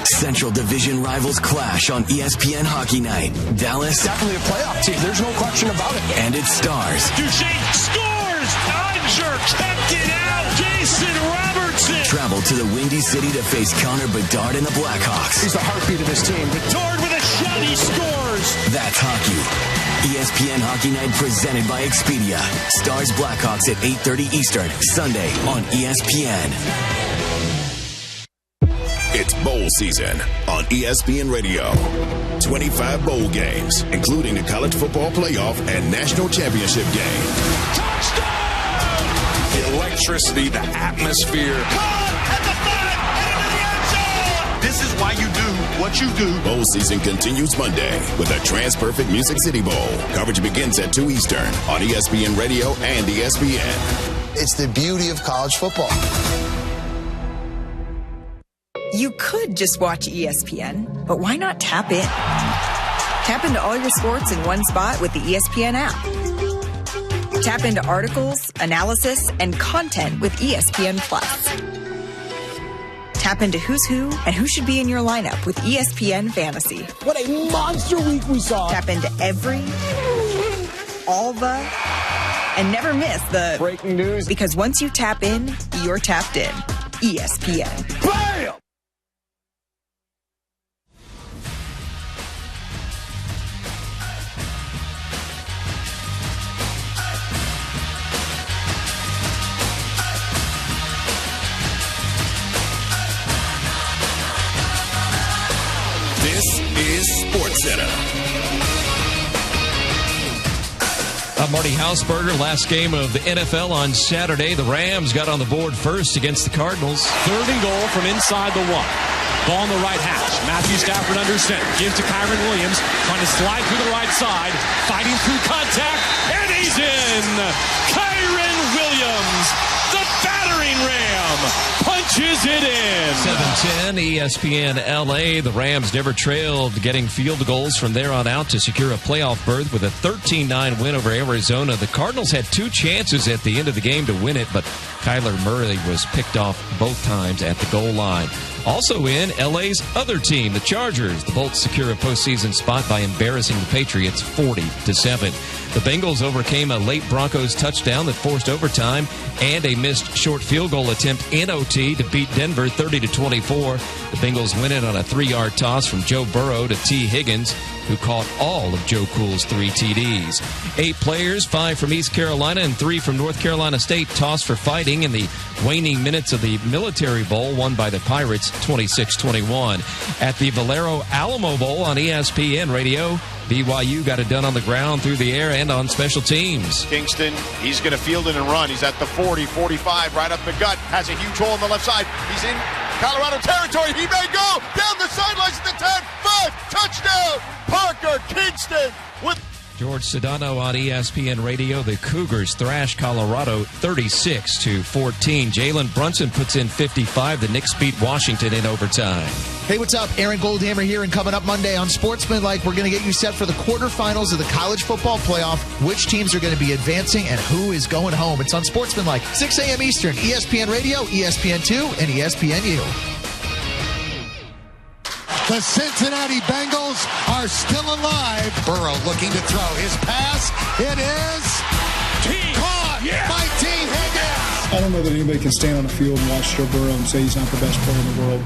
Central Division rivals clash on ESPN Hockey Night. Dallas. Definitely a playoff team. There's no question about it. And its stars. Duchesne scores! Odger kept it out! Jason Robertson! Travel to the Windy City to face Connor Bedard and the Blackhawks. He's the heartbeat of this team. Bedard with a shot, he scores! That's hockey. ESPN Hockey Night presented by Expedia. Stars Blackhawks at 8:30 Eastern, Sunday on ESPN. It's bowl season on ESPN Radio. 25 bowl games, including the college football playoff and national championship game. Touchdown! The electricity, the atmosphere. At the 5, and into the end zone! This is why you do what you do. Bowl season continues Monday with the Trans-Perfect Music City Bowl. Coverage begins at 2 Eastern on ESPN Radio and ESPN. It's the beauty of college football. You could just watch ESPN, but why not tap in? Tap into all your sports in one spot with the ESPN app. Tap into articles, analysis, and content with ESPN Plus. Tap into who's who and who should be in your lineup with ESPN Fantasy. What a monster week we saw. Tap into every, all the, and never miss the breaking news. Because once you tap in, you're tapped in. ESPN. Bam! This is SportsCenter. I'm Marty Hausberger. Last game of the NFL on Saturday. The Rams got on the board first against the Cardinals. 3rd and goal from inside the 1. Ball on the right hash. Matthew Stafford under center. Gives to Kyron Williams. Trying to slide through the right side. Fighting through contact. And he's in! Kyron Williams, the battering Ram, punches it in. 7-10, ESPN LA. The Rams never trailed, getting field goals from there on out to secure a playoff berth with a 13-9 win over Arizona. The Cardinals had 2 chances at the end of the game to win it, but Kyler Murray was picked off both times at the goal line. Also in, LA's other team, the Chargers. The Bolts secure a postseason spot by embarrassing the Patriots 40-7. The Bengals overcame a late Broncos touchdown that forced overtime and a missed short field goal attempt in OT to beat Denver 30-24. The Bengals win it on a 3-yard toss from Joe Burrow to T. Higgins, who caught all of Joe Cool's 3 TDs. 8 players, 5 from East Carolina and 3 from North Carolina State, tossed for fighting in the waning minutes of the Military Bowl, won by the Pirates 26-21. At the Valero Alamo Bowl on ESPN Radio, BYU got it done on the ground, through the air, and on special teams. Kingston, he's going to field it and run. He's at the 40, 45, right up the gut. Has a huge hole on the left side. He's in Colorado territory. He may go down the sidelines at the 10, 5, touchdown. Parker Kingston with George Sedano on ESPN Radio. The Cougars thrash Colorado 36-14. Jalen Brunson puts in 55. The Knicks beat Washington in overtime. Hey, what's up? Aaron Goldhammer here, and coming up Monday on Sportsmanlike, we're going to get you set for the quarterfinals of the college football playoff, which teams are going to be advancing and who is going home. It's on Sportsmanlike, 6 a.m. Eastern, ESPN Radio, ESPN2, and ESPNU. The Cincinnati Bengals are still alive. Burrow looking to throw. His pass, it is caught by T. Higgins. I don't know that anybody can stand on a field and watch Joe Burrow and say he's not the best player in the world.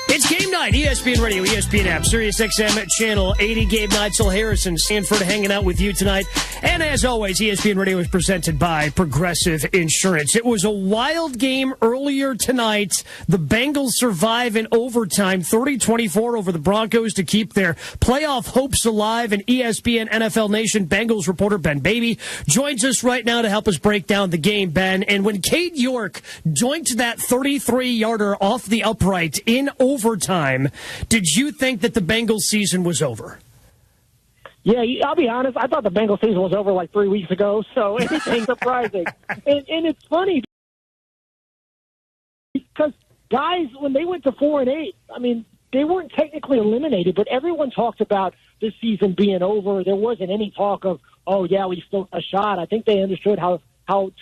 It's Game Night, ESPN Radio, ESPN app, SiriusXM Channel 80. Gabe Neitzel, Harrison Stanford hanging out with you tonight. And as always, ESPN Radio is presented by Progressive Insurance. It was a wild game earlier tonight. The Bengals survive in overtime, 30-24 over the Broncos to keep their playoff hopes alive. And ESPN NFL Nation Bengals reporter Ben Baby joins us right now to help us break down the game, Ben. And when Cade York joinked that 33-yarder off the upright in overtime, did you think that the Bengals season was over? Yeah, I'll be honest. I thought the Bengals season was over like 3 weeks ago, so anything surprising. And it's funny because guys, when they went to 4-8, I mean, they weren't technically eliminated, but everyone talked about this season being over. There wasn't any talk of, oh, yeah, we still got a shot. I think they understood how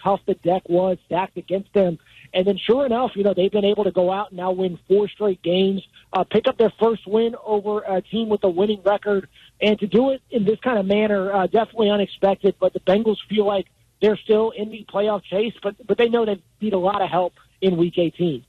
tough the deck was stacked against them. And then sure enough, they've been able to go out and now win 4 straight games, pick up their first win over a team with a winning record. And to do it in this kind of manner, definitely unexpected. But the Bengals feel like they're still in the playoff chase, but they know they need a lot of help in Week 18.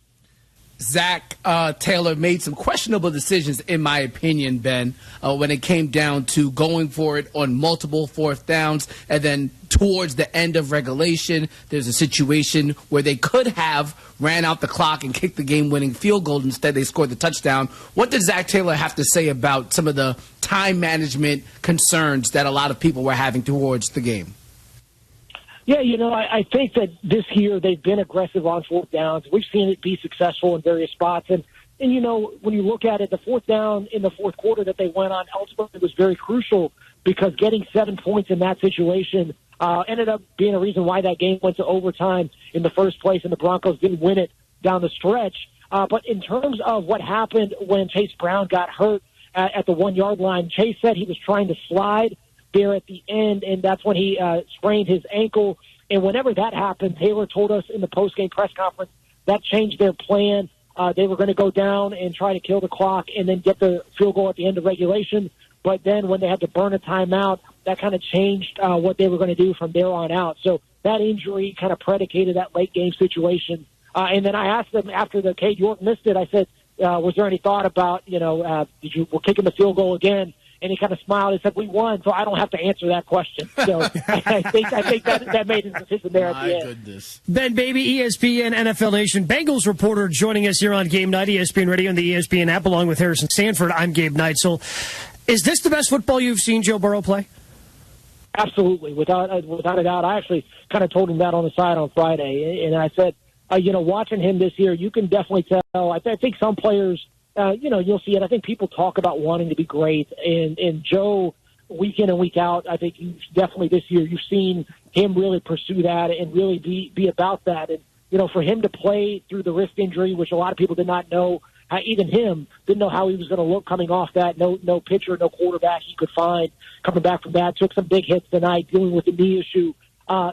Zach Taylor made some questionable decisions, in my opinion, Ben, when it came down to going for it on multiple fourth downs. And then towards the end of regulation, there's a situation where they could have ran out the clock and kicked the game-winning field goal. Instead, they scored the touchdown. What did Zach Taylor have to say about some of the time management concerns that a lot of people were having towards the game? Yeah, I think that this year they've been aggressive on fourth downs. We've seen it be successful in various spots. And when you look at it, the fourth down in the fourth quarter that they went on ultimately was very crucial because getting 7 points in that situation ended up being a reason why that game went to overtime in the first place, and the Broncos didn't win it down the stretch. But in terms of what happened when Chase Brown got hurt at the 1-yard line, Chase said he was trying to slide there at the end, and that's when he sprained his ankle. And whenever that happened, Taylor told us in the post-game press conference that changed their plan. They were going to go down and try to kill the clock and then get the field goal at the end of regulation. But then when they had to burn a timeout, that kind of changed what they were going to do from there on out. So that injury kind of predicated that late-game situation. And then I asked them after the Cade York missed it, I said, was there any thought about, we're kicking the field goal again? And he kind of smiled and said, we won, so I don't have to answer that question. So I think that made his decision there at the end. Goodness. Ben Baby, ESPN NFL Nation Bengals reporter joining us here on Game Night, ESPN Radio and the ESPN app, along with Harrison Stanford. I'm Gabe Neitzel. Is this the best football you've seen Joe Burrow play? Absolutely, without a doubt. I actually kind of told him that on the side on Friday. And I said, watching him this year, you can definitely tell. I think some players – you'll see it. I think people talk about wanting to be great, and Joe, week in and week out, I think definitely this year you've seen him really pursue that and really be about that. And, for him to play through the wrist injury, which a lot of people did not know, even him, didn't know how he was going to look coming off that. No pitcher, no quarterback he could find coming back from that. Took some big hits tonight dealing with the knee issue.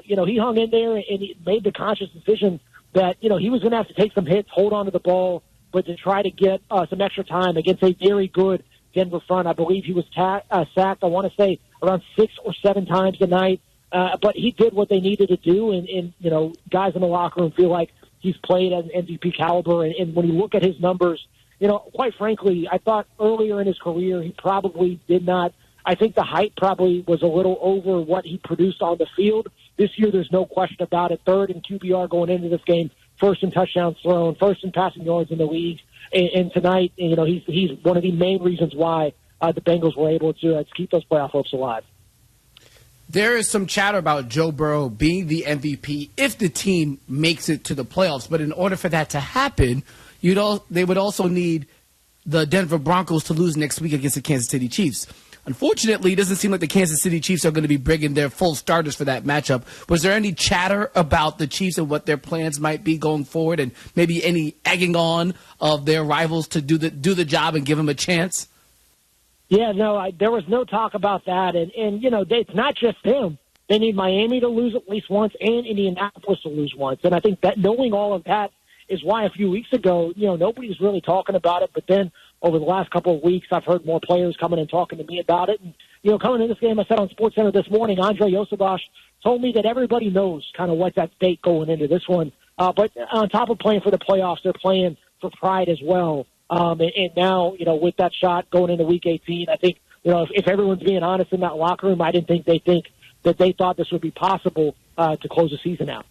He hung in there and he made the conscious decision that, he was going to have to take some hits, hold on to the ball, but to try to get some extra time against a very good Denver front. I believe he was sacked, I want to say, around 6 or 7 times tonight. But he did what they needed to do, and guys in the locker room feel like he's played at an MVP caliber. And when you look at his numbers, quite frankly, I thought earlier in his career he probably did not. I think the height probably was a little over what he produced on the field. This year, there's no question about it. 3rd in QBR going into this game. 1st in touchdowns thrown, 1st in passing yards in the league. And tonight, he's one of the main reasons why the Bengals were able to keep those playoff hopes alive. There is some chatter about Joe Burrow being the MVP if the team makes it to the playoffs. But in order for that to happen, they would also need the Denver Broncos to lose next week against the Kansas City Chiefs. Unfortunately, it doesn't seem like the Kansas City Chiefs are going to be bringing their full starters for that matchup. Was there any chatter about the Chiefs and what their plans might be going forward, and maybe any egging on of their rivals to do the job and give them a chance? Yeah, no, there was no talk about that. And it's not just them. They need Miami to lose at least once and Indianapolis to lose once. And I think that knowing all of that is why a few weeks ago, nobody's really talking about it. But then over the last couple of weeks, I've heard more players coming and talking to me about it. And, coming into this game, I said on SportsCenter this morning, Andre Josebach told me that everybody knows kind of what's at stake going into this one. But on top of playing for the playoffs, they're playing for pride as well. And now, with that shot going into Week 18, I think, if everyone's being honest in that locker room, I didn't think they thought this would be possible to close the season out.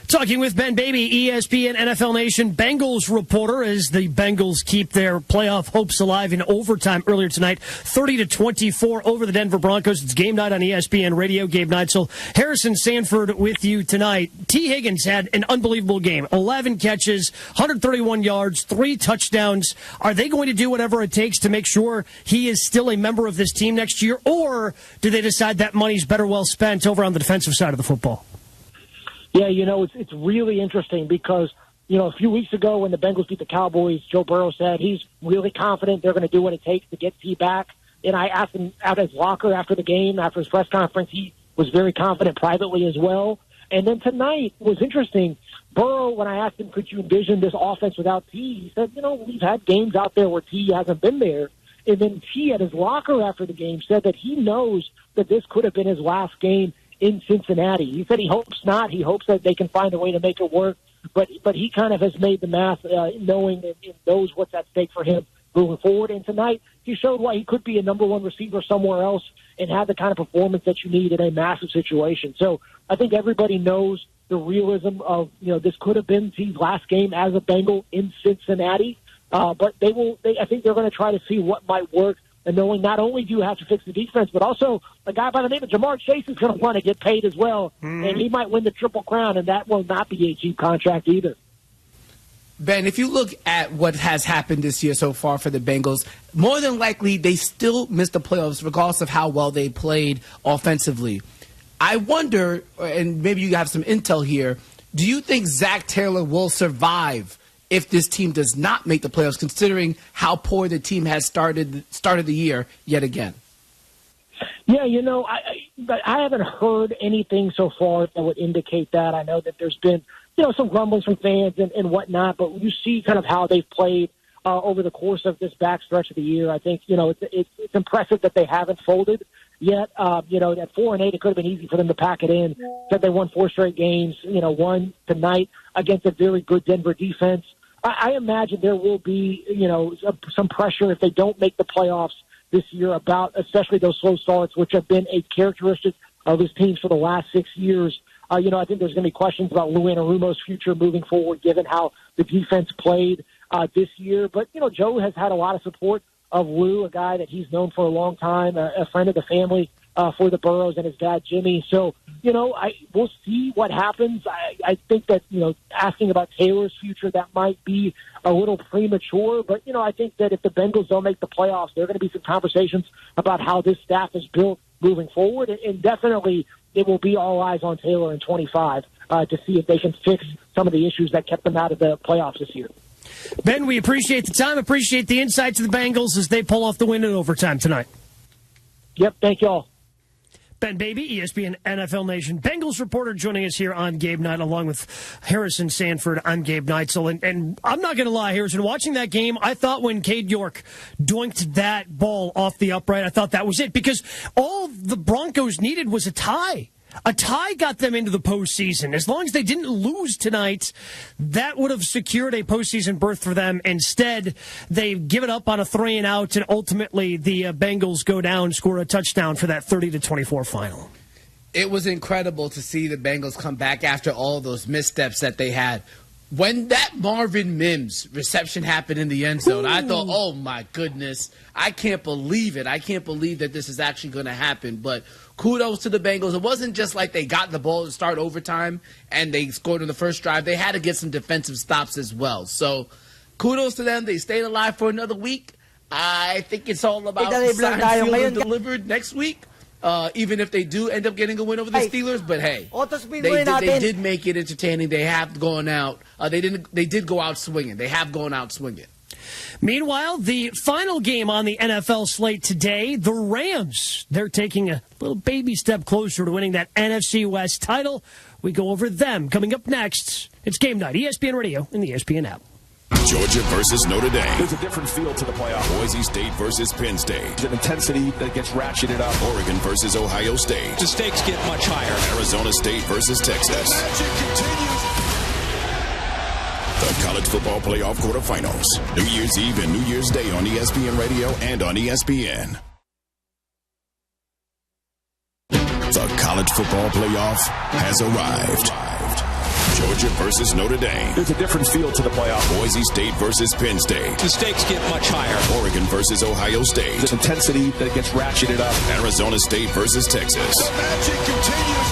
Talking with Ben Baby, ESPN NFL Nation Bengals reporter, as the Bengals keep their playoff hopes alive in overtime earlier tonight. 30-24 over the Denver Broncos. It's game night on ESPN Radio. Gabe Neitzel, Harrison Sanford with you tonight. T. Higgins had an unbelievable game. 11 catches, 131 yards, 3 touchdowns. Are they going to do whatever it takes to make sure he is still a member of this team next year? Or do they decide that money's better well spent over on the defensive side of the football? Yeah, it's really interesting because, a few weeks ago when the Bengals beat the Cowboys, Joe Burrow said he's really confident they're going to do what it takes to get T back. And I asked him out his locker after the game, after his press conference, he was very confident privately as well. And then tonight was interesting. Burrow, when I asked him, could you envision this offense without T? He said, we've had games out there where T hasn't been there. And then T at his locker after the game said that he knows that this could have been his last game in Cincinnati. He said he hopes not. He hopes that they can find a way to make it work. But he kind of has made the math, knowing and knows what's at stake for him moving forward. And tonight he showed why he could be a number one receiver somewhere else and have the kind of performance that you need in a massive situation. So I think everybody knows the realism of, this could have been T's last game as a Bengal in Cincinnati. But I think they're going to try to see what might work. And knowing not only do you have to fix the defense, but also a guy by the name of Jamar Chase is going to want to get paid as well. And he might win the Triple Crown, and that will not be a cheap contract either. Ben, if you look at what has happened this year so far for the Bengals, more than likely they still missed the playoffs regardless of how well they played offensively. I wonder, and maybe you have some intel here, do you think Zach Taylor will survive if this team does not make the playoffs, considering how poor the team has started the year yet again? Yeah, I haven't heard anything so far that would indicate that. I know that there's been, some grumblings from fans and whatnot, but you see kind of how they've played over the course of this backstretch of the year. I think, it's impressive that they haven't folded yet. At 4-8, it could have been easy for them to pack it in. Said they won 4 straight games, one tonight against a very good Denver defense. I imagine there will be, some pressure if they don't make the playoffs this year about especially those slow starts, which have been a characteristic of his teams for the last 6 years. I think there's going to be questions about Lou Anarumo's future moving forward, given how the defense played this year. But, Joe has had a lot of support of Lou, a guy that he's known for a long time, a friend of the family for the Burrows and his dad, Jimmy. So, we'll see what happens. I think that, asking about Taylor's future, that might be a little premature. But, I think that if the Bengals don't make the playoffs, there are going to be some conversations about how this staff is built moving forward. And definitely it will be all eyes on Taylor in 25 to see if they can fix some of the issues that kept them out of the playoffs this year. Ben, we appreciate the time, appreciate the insights of the Bengals as they pull off the win in overtime tonight. Yep, thank you all. Ben Baby, ESPN NFL Nation Bengals reporter, joining us here on Gabe Night, along with Harrison Sanford. I'm Gabe Neitzel. And I'm not going to lie, Harrison, watching that game, I thought when Cade York doinked that ball off the upright, I thought that was it, because all the Broncos needed was a tie. A tie got them into the postseason. As long as they didn't lose tonight, that would have secured a postseason berth for them. Instead, they give it up on a 3-and-out, and ultimately the Bengals go down, score a touchdown for that 30-24 final. It was incredible to see the Bengals come back after all those missteps that they had. When that Marvin Mims reception happened in the end zone, I thought, oh, my goodness, I can't believe it. I can't believe that this is actually going to happen. But kudos to the Bengals. It wasn't just like they got the ball to start overtime and they scored on the first drive. They had to get some defensive stops as well. So kudos to them. They stayed alive for another week. I think it's all about signed, sealed, and delivered next week. Even if they do end up getting a win over the Steelers, but hey, they did make it entertaining. They have gone out. They did go out swinging. They have gone out swinging. Meanwhile, the final game on the NFL slate today, the Rams. They're taking a little baby step closer to winning that NFC West title. We go over them coming up next. It's Game Night, ESPN Radio and the ESPN app. Georgia versus Notre Dame. There's a different feel to the playoff. Boise State versus Penn State. There's an intensity that gets ratcheted up. Oregon versus Ohio State. The stakes get much higher. Arizona State versus Texas. The magic continues. The College Football Playoff Quarterfinals. New Year's Eve and New Year's Day on ESPN Radio and on ESPN. The College Football Playoff has arrived. Georgia versus Notre Dame. There's a different feel to the playoff. Boise State versus Penn State. The stakes get much higher. Oregon versus Ohio State. There's intensity that gets ratcheted up. Arizona State versus Texas. The magic continues.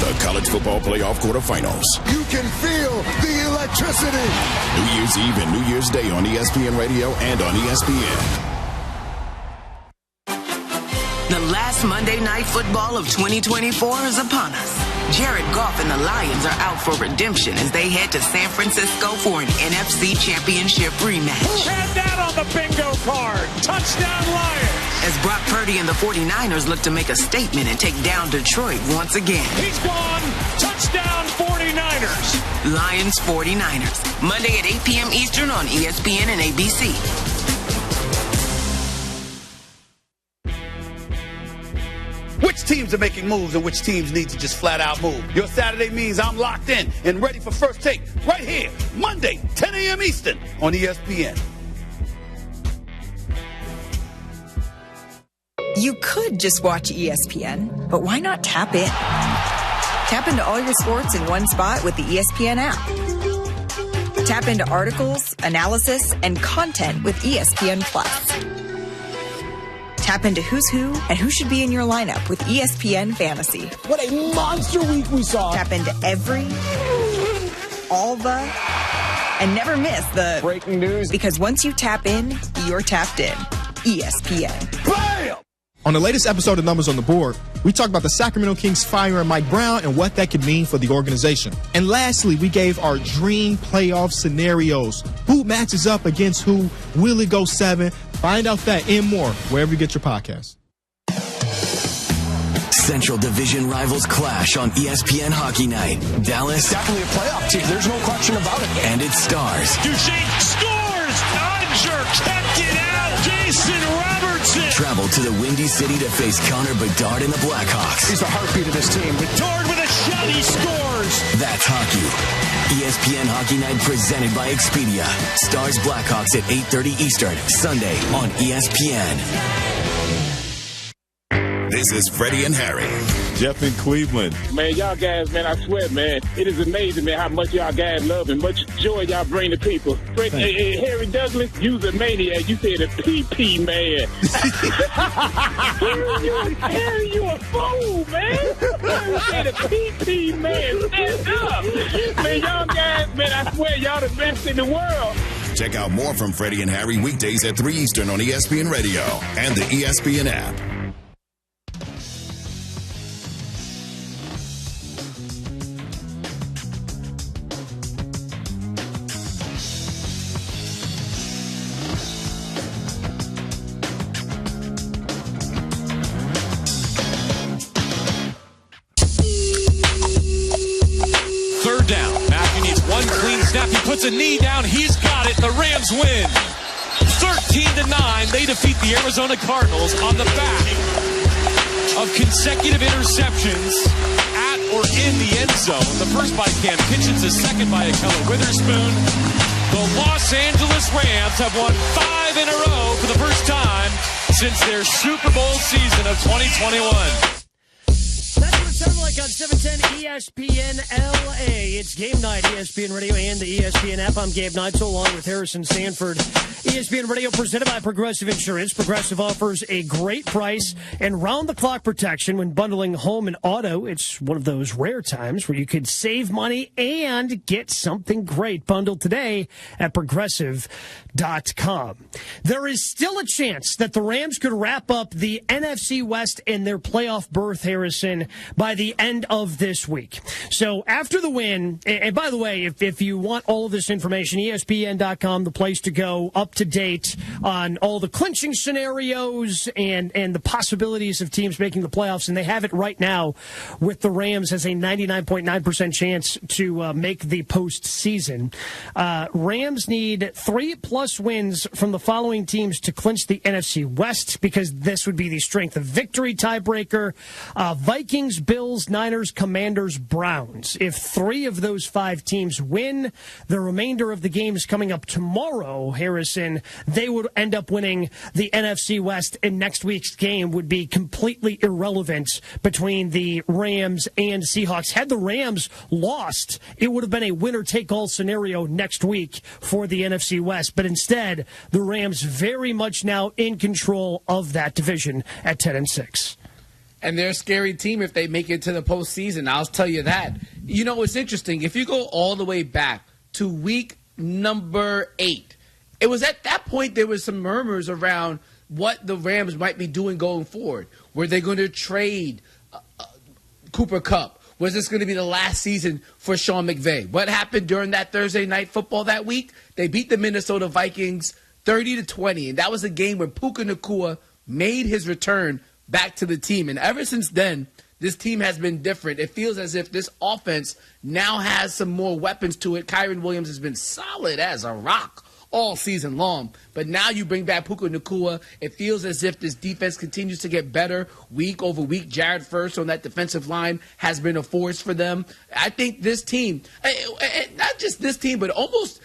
The College Football Playoff Quarterfinals. You can feel the electricity. New Year's Eve and New Year's Day on ESPN Radio and on ESPN. The last Monday Night Football of 2024 is upon us. Jared Goff and the Lions are out for redemption as they head to San Francisco for an NFC Championship rematch. Who had that on the bingo card? Touchdown Lions! As Brock Purdy and the 49ers look to make a statement and take down Detroit once again. He's gone. Touchdown 49ers. Lions 49ers. Monday at 8 p.m. Eastern on ESPN and ABC. Which teams are making moves and which teams need to just flat out move? Your Saturday means I'm locked in and ready for First Take right here, Monday, 10 a.m. Eastern on ESPN. You could just watch ESPN, but why not tap in? Tap into all your sports in one spot with the ESPN app. Tap into articles, analysis, and content with ESPN Plus. Tap into who's who and who should be in your lineup with ESPN Fantasy. What a monster week we saw. Tap into every, all the, and never miss the breaking news. Because once you tap in, you're tapped in. ESPN. Bam! On the latest episode of Numbers on the Board, we talked about the Sacramento Kings firing Mike Brown and what that could mean for the organization. And lastly, we gave our dream playoff scenarios. Who matches up against who? Will it go 7? Find out that and more wherever you get your podcast. Central Division rivals clash on ESPN Hockey Night. Dallas. Definitely a playoff team. There's no question about it. And its stars. Duchesne scores! Odger kept it out! Jason Robertson! Travel to the Windy City to face Connor Bedard and the Blackhawks. He's the heartbeat of this team. Bedard with a shot, he scores! That's hockey. ESPN Hockey Night presented by Expedia. Stars Blackhawks at 8:30 Eastern, Sunday on ESPN. This is Freddie and Harry. Jeff in Cleveland. Man, y'all guys, man, I swear, man, it is amazing, man, how much y'all guys love and much joy y'all bring to people. Hey, Harry Douglas, you's a maniac. You said a PP man. Harry, you a fool, man. You said a PP man. Stand up. Man, y'all guys, man, I swear, y'all the best in the world. Check out more from Freddie and Harry weekdays at 3 Eastern on ESPN Radio and the ESPN app. He puts a knee down. He's got it. The Rams win. 13-9. They defeat the Arizona Cardinals on the back of consecutive interceptions at or in the end zone. The first by Cam Kitchens, the second by Ahkello Witherspoon. The Los Angeles Rams have won 5 in a row for the first time since their Super Bowl season of 2021. Sounds like on 710 ESPN LA. It's Game Night, ESPN Radio and the ESPN app. I'm Gabe Neitzel along with Harrison Stanford. ESPN Radio presented by Progressive Insurance. Progressive offers a great price and round-the-clock protection when bundling home and auto. It's one of those rare times where you could save money and get something great. Bundled today at Progressive.com. There is still a chance that the Rams could wrap up the NFC West and their playoff berth, Harrison, by the end of this week. So after the win, and by the way, if you want all of this information, ESPN.com, the place to go, up to date on all the clinching scenarios and the possibilities of teams making the playoffs. And they have it right now with the Rams has a 99.9% chance to make the postseason. Rams need 3+ wins from the following teams to clinch the NFC West, because this would be the strength of victory tiebreaker. Vikings, Bills, Niners, Commanders, Browns. If 3 of those 5 teams win, the remainder of the games coming up tomorrow, Harrison, they would end up winning the NFC West, and next week's game would be completely irrelevant between the Rams and Seahawks. Had the Rams lost, it would have been a winner-take-all scenario next week for the NFC West, but instead, the Rams very much now in control of that division at 10-6. And they're a scary team if they make it to the postseason. I'll tell you that. You know, it's interesting. If you go all the way back to week number 8, it was at that point there was some murmurs around what the Rams might be doing going forward. Were they going to trade Cooper Kupp? Was this going to be the last season for Sean McVay? What happened during that Thursday night football that week? They beat the Minnesota Vikings 30-20, and that was a game where Puka Nacua made his return back to the team. And ever since then, this team has been different. It feels as if this offense now has some more weapons to it. Kyren Williams has been solid as a rock all season long. But now you bring back Puka Nacua. It feels as if this defense continues to get better week over week. Jared First on that defensive line has been a force for them. I think this team, not just this team, but almost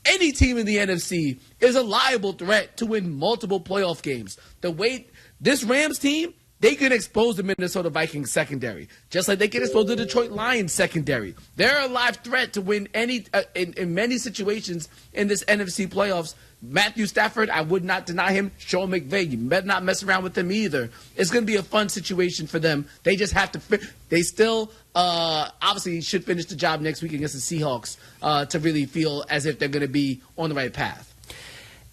any team in the NFC is a liable threat to win multiple playoff games. The way this Rams team, they can expose the Minnesota Vikings secondary, just like they can expose the Detroit Lions secondary. They're a live threat to win any in many situations in this NFC playoffs. Matthew Stafford, I would not deny him. Sean McVay, you better not mess around with him either. It's going to be a fun situation for them. They just have to they still obviously should finish the job next week against the Seahawks to really feel as if they're going to be on the right path.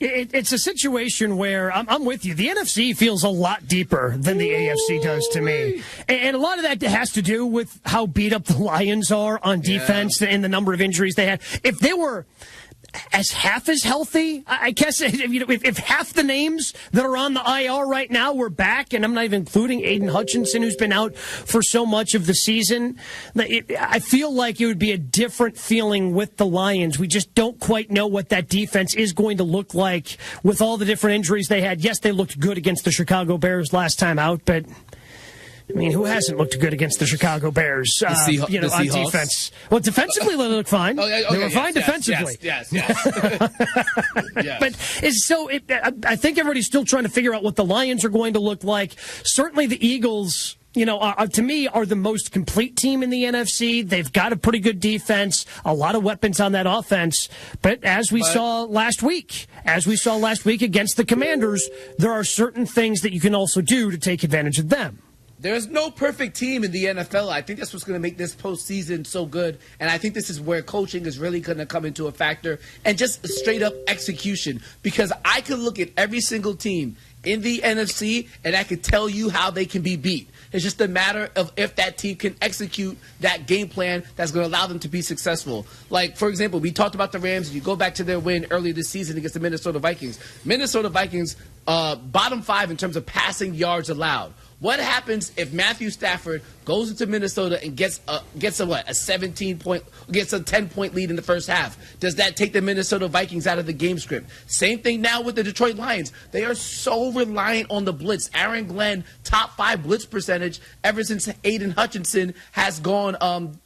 It's a situation where I'm with you. The NFC feels a lot deeper than the AFC does to me. And a lot of that has to do with how beat up the Lions are on defense and the number of injuries they had. If they were half as healthy, I guess, if half the names that are on the IR right now were back, and I'm not even including Aiden Hutchinson, who's been out for so much of the season, I feel like it would be a different feeling with the Lions. We just don't quite know what that defense is going to look like with all the different injuries they had. Yes, they looked good against the Chicago Bears last time out, but I mean, who hasn't looked good against the Chicago Bears? On defense. Well, defensively, they look fine. They were fine defensively. Yes. But I think everybody's still trying to figure out what the Lions are going to look like. Certainly, the Eagles, to me, are the most complete team in the NFC. They've got a pretty good defense, a lot of weapons on that offense. But as we saw last week against the Commanders, there are certain things that you can also do to take advantage of them. There's no perfect team in the NFL. I think that's what's going to make this postseason so good. And I think this is where coaching is really going to come into a factor, and just straight up execution. Because I could look at every single team in the NFC and I could tell you how they can be beat. It's just a matter of if that team can execute that game plan that's going to allow them to be successful. Like, for example, we talked about the Rams, and you go back to their win earlier this season against the Minnesota Vikings. Minnesota Vikings, bottom 5 in terms of passing yards allowed. What happens if Matthew Stafford goes into Minnesota and gets a 10-point lead in the first half? Does that take the Minnesota Vikings out of the game script? Same thing now with the Detroit Lions. They are so reliant on the blitz. Aaron Glenn, top 5 blitz percentage ever since Aiden Hutchinson has gone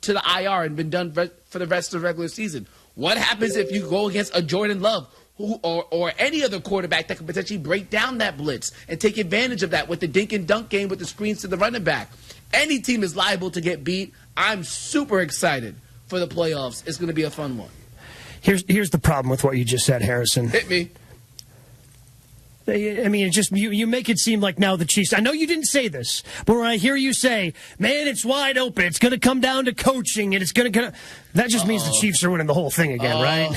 to the IR and been done for the rest of the regular season. What happens if you go against a Jordan Love, or any other quarterback that could potentially break down that blitz and take advantage of that with the dink and dunk game with the screens to the running back? Any team is liable to get beat. I'm super excited for the playoffs. It's going to be a fun one. Here's the problem with what you just said, Harrison. Hit me. I mean, it's just you make it seem like now the Chiefs. I know you didn't say this, but when I hear you say, "Man, it's wide open. It's going to come down to coaching, and it's going to," that just means the Chiefs are winning the whole thing again, right?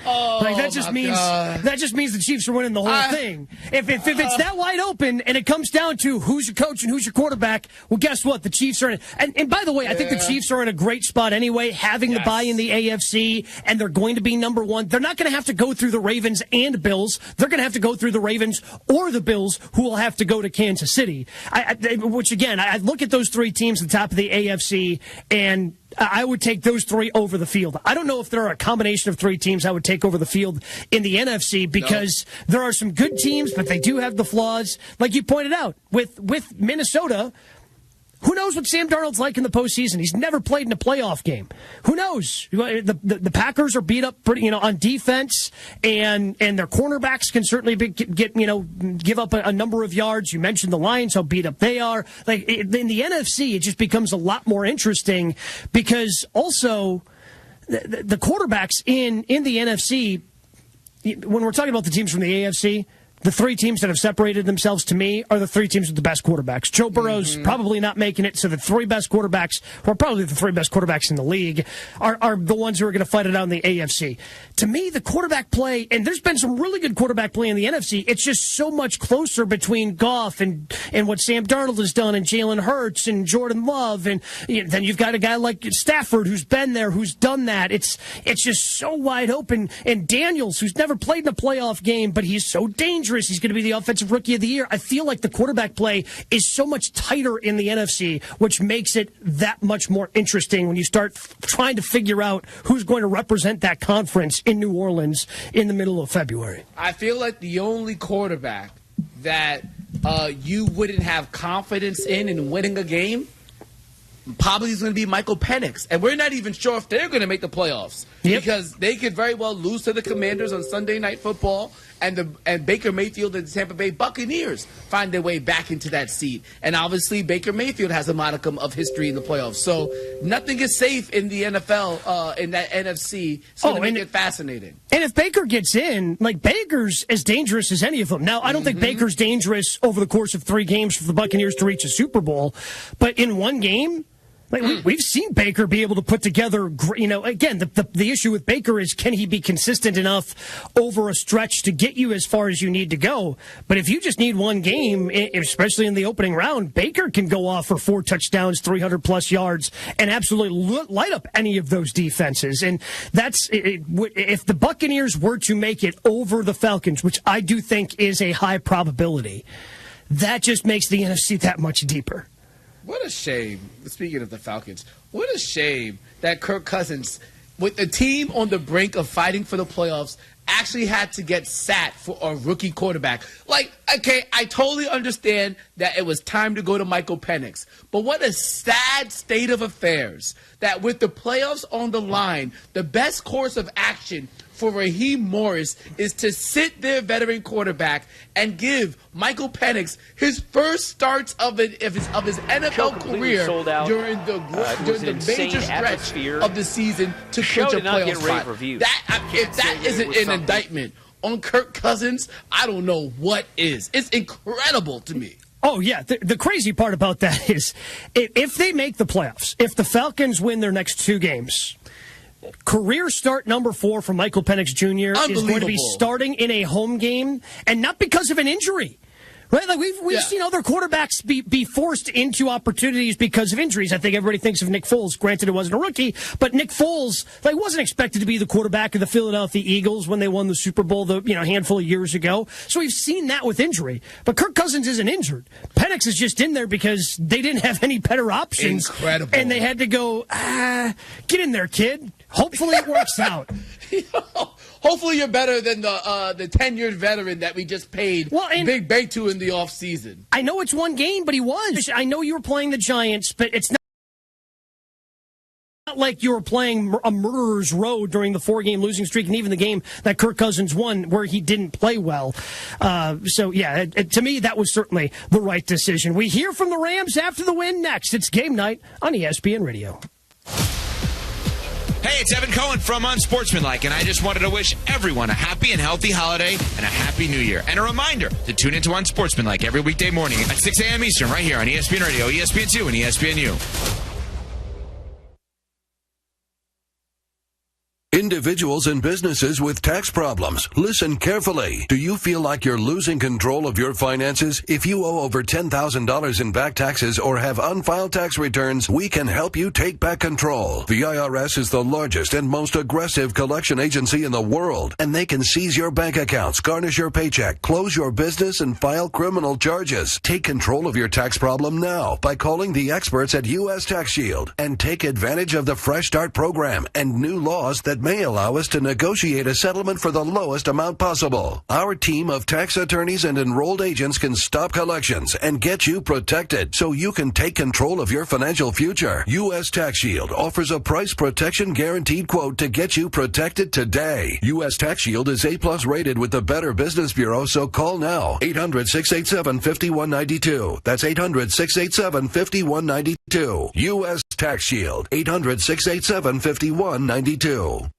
That just means the Chiefs are winning the whole thing. If it's that wide open and it comes down to who's your coach and who's your quarterback, well, guess what? The Chiefs are in. And by the way, I think the Chiefs are in a great spot anyway, having the bye in the AFC, and they're going to be number one. They're not going to have to go through the Ravens and Bills. They're going to have to go through the Ravens or the Bills, who will have to go to Kansas City. Which again, I look at those three teams at the top of the AFC, and I would take those three over the field. I don't know if there are a combination of three teams I would take over the field in the NFC, because there are some good teams, but they do have the flaws. Like you pointed out, with Minnesota, who knows what Sam Darnold's like in the postseason? He's never played in a playoff game. Who knows? The Packers are beat up pretty, on defense, and their cornerbacks can certainly give up a number of yards. You mentioned the Lions, how beat up they are. Like in the NFC, it just becomes a lot more interesting, because also the quarterbacks in the NFC. When we're talking about the teams from the AFC, the three teams that have separated themselves, to me, are the three teams with the best quarterbacks. Joe Burrow's probably not making it, so the three best quarterbacks, or probably the three best quarterbacks in the league, are the ones who are going to fight it out in the AFC. To me, the quarterback play, and there's been some really good quarterback play in the NFC, it's just so much closer between Goff and what Sam Darnold has done, and Jalen Hurts and Jordan Love, and then you've got a guy like Stafford who's been there, who's done that. It's just so wide open, and Daniels, who's never played in a playoff game, but he's so dangerous. He's going to be the offensive rookie of the year. I feel like the quarterback play is so much tighter in the NFC, which makes it that much more interesting when you start trying to figure out who's going to represent that conference in New Orleans in the middle of February. I feel like the only quarterback that you wouldn't have confidence in winning a game probably is going to be Michael Penix. And we're not even sure if they're going to make the playoffs, because they could very well lose to the Commanders on Sunday Night Football, and Baker Mayfield and the Tampa Bay Buccaneers find their way back into that seat. And obviously Baker Mayfield has a modicum of history in the playoffs. So nothing is safe in the NFL, in that NFC. It's going to make it fascinating. And if Baker gets in, Baker's as dangerous as any of them. Now, I don't think Baker's dangerous over the course of 3 games for the Buccaneers to reach a Super Bowl, but in one game, we've seen Baker be able to put together, again, the issue with Baker is, can he be consistent enough over a stretch to get you as far as you need to go? But if you just need one game, especially in the opening round, Baker can go off for 4 touchdowns, 300-plus yards, and absolutely light up any of those defenses. And that's if the Buccaneers were to make it over the Falcons, which I do think is a high probability, that just makes the NFC that much deeper. What a shame, speaking of the Falcons, what a shame that Kirk Cousins, with the team on the brink of fighting for the playoffs, actually had to get sat for a rookie quarterback. Okay, I totally understand that it was time to go to Michael Penix, but what a sad state of affairs that with the playoffs on the line, the best course of action for Raheem Morris is to sit their veteran quarterback and give Michael Penix his first starts of his NFL career during the major stretch of the season to clinch a playoff spot. If that isn't an indictment on Kirk Cousins, I don't know what is. It's incredible to me. Oh, yeah. The crazy part about that is if they make the playoffs, if the Falcons win their next 2 games, career start number 4 for Michael Penix Jr. is going to be starting in a home game, and not because of an injury. Right? We've seen other quarterbacks be forced into opportunities because of injuries. I think everybody thinks of Nick Foles. Granted, it wasn't a rookie, but Nick Foles wasn't expected to be the quarterback of the Philadelphia Eagles when they won the Super Bowl handful of years ago. So we've seen that with injury. But Kirk Cousins isn't injured. Penix is just in there because they didn't have any better options. Incredible. And they had to go, get in there, kid. Hopefully it works out. Hopefully you're better than the tenured veteran that we just paid big bank to in the offseason. I know it's one game, but he was. I know you were playing the Giants, but it's not like you were playing a murderer's row during the 4-game losing streak, and even the game that Kirk Cousins won where he didn't play well. To me, that was certainly the right decision. We hear from the Rams after the win next. It's Game Night on ESPN Radio. Hey, it's Evan Cohen from Unsportsmanlike, and I just wanted to wish everyone a happy and healthy holiday and a happy new year. And a reminder to tune into Unsportsmanlike every weekday morning at 6 a.m. Eastern right here on ESPN Radio, ESPN2, and ESPNU. Individuals and businesses with tax problems, listen carefully. Do you feel like you're losing control of your finances? If you owe over $10,000 in back taxes or have unfiled tax returns, we can help you take back control. The IRS is the largest and most aggressive collection agency in the world, and they can seize your bank accounts, garnish your paycheck, close your business, and file criminal charges. Take control of your tax problem now by calling the experts at U.S. Tax Shield and take advantage of the Fresh Start program and new laws that may allow us to negotiate a settlement for the lowest amount possible. Our team of tax attorneys and enrolled agents can stop collections and get you protected so you can take control of your financial future. U.S. Tax Shield offers a price protection guaranteed quote to get you protected today. U.S. Tax Shield is A+ rated with the Better Business Bureau, so call now. 800-687-5192. That's 800-687-5192. U.S. Tax Shield. 800-687-5192.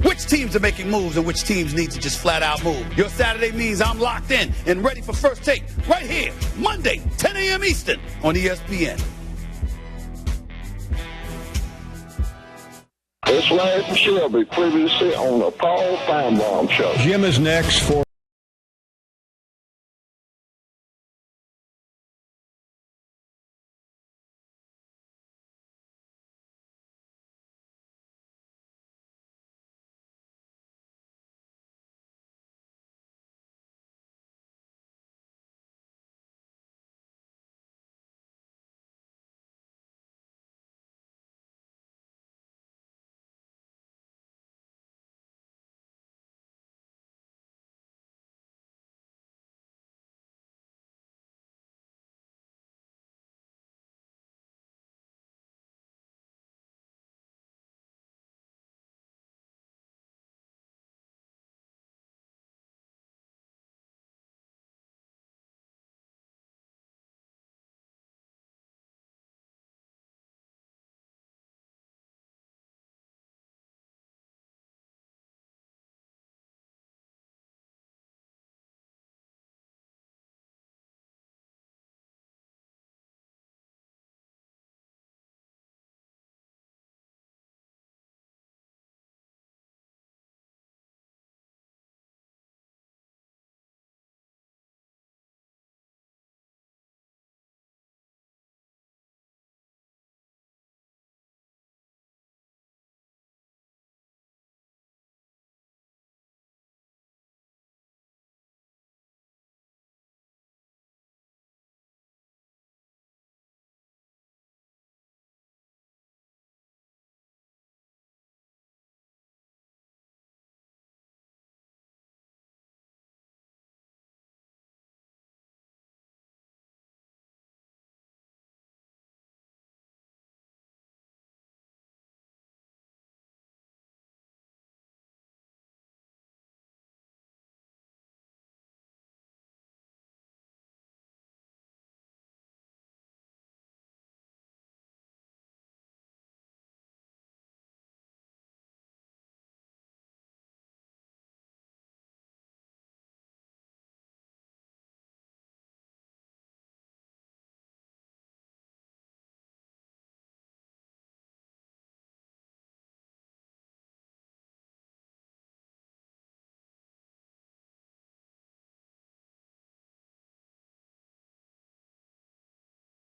Which teams are making moves and which teams need to just flat out move? Your Saturday means I'm locked in and ready for First Take right here, Monday, 10 a.m. Eastern on ESPN. It's Larry from Shelby, previously on the Paul Feinbaum Show. Jim is next for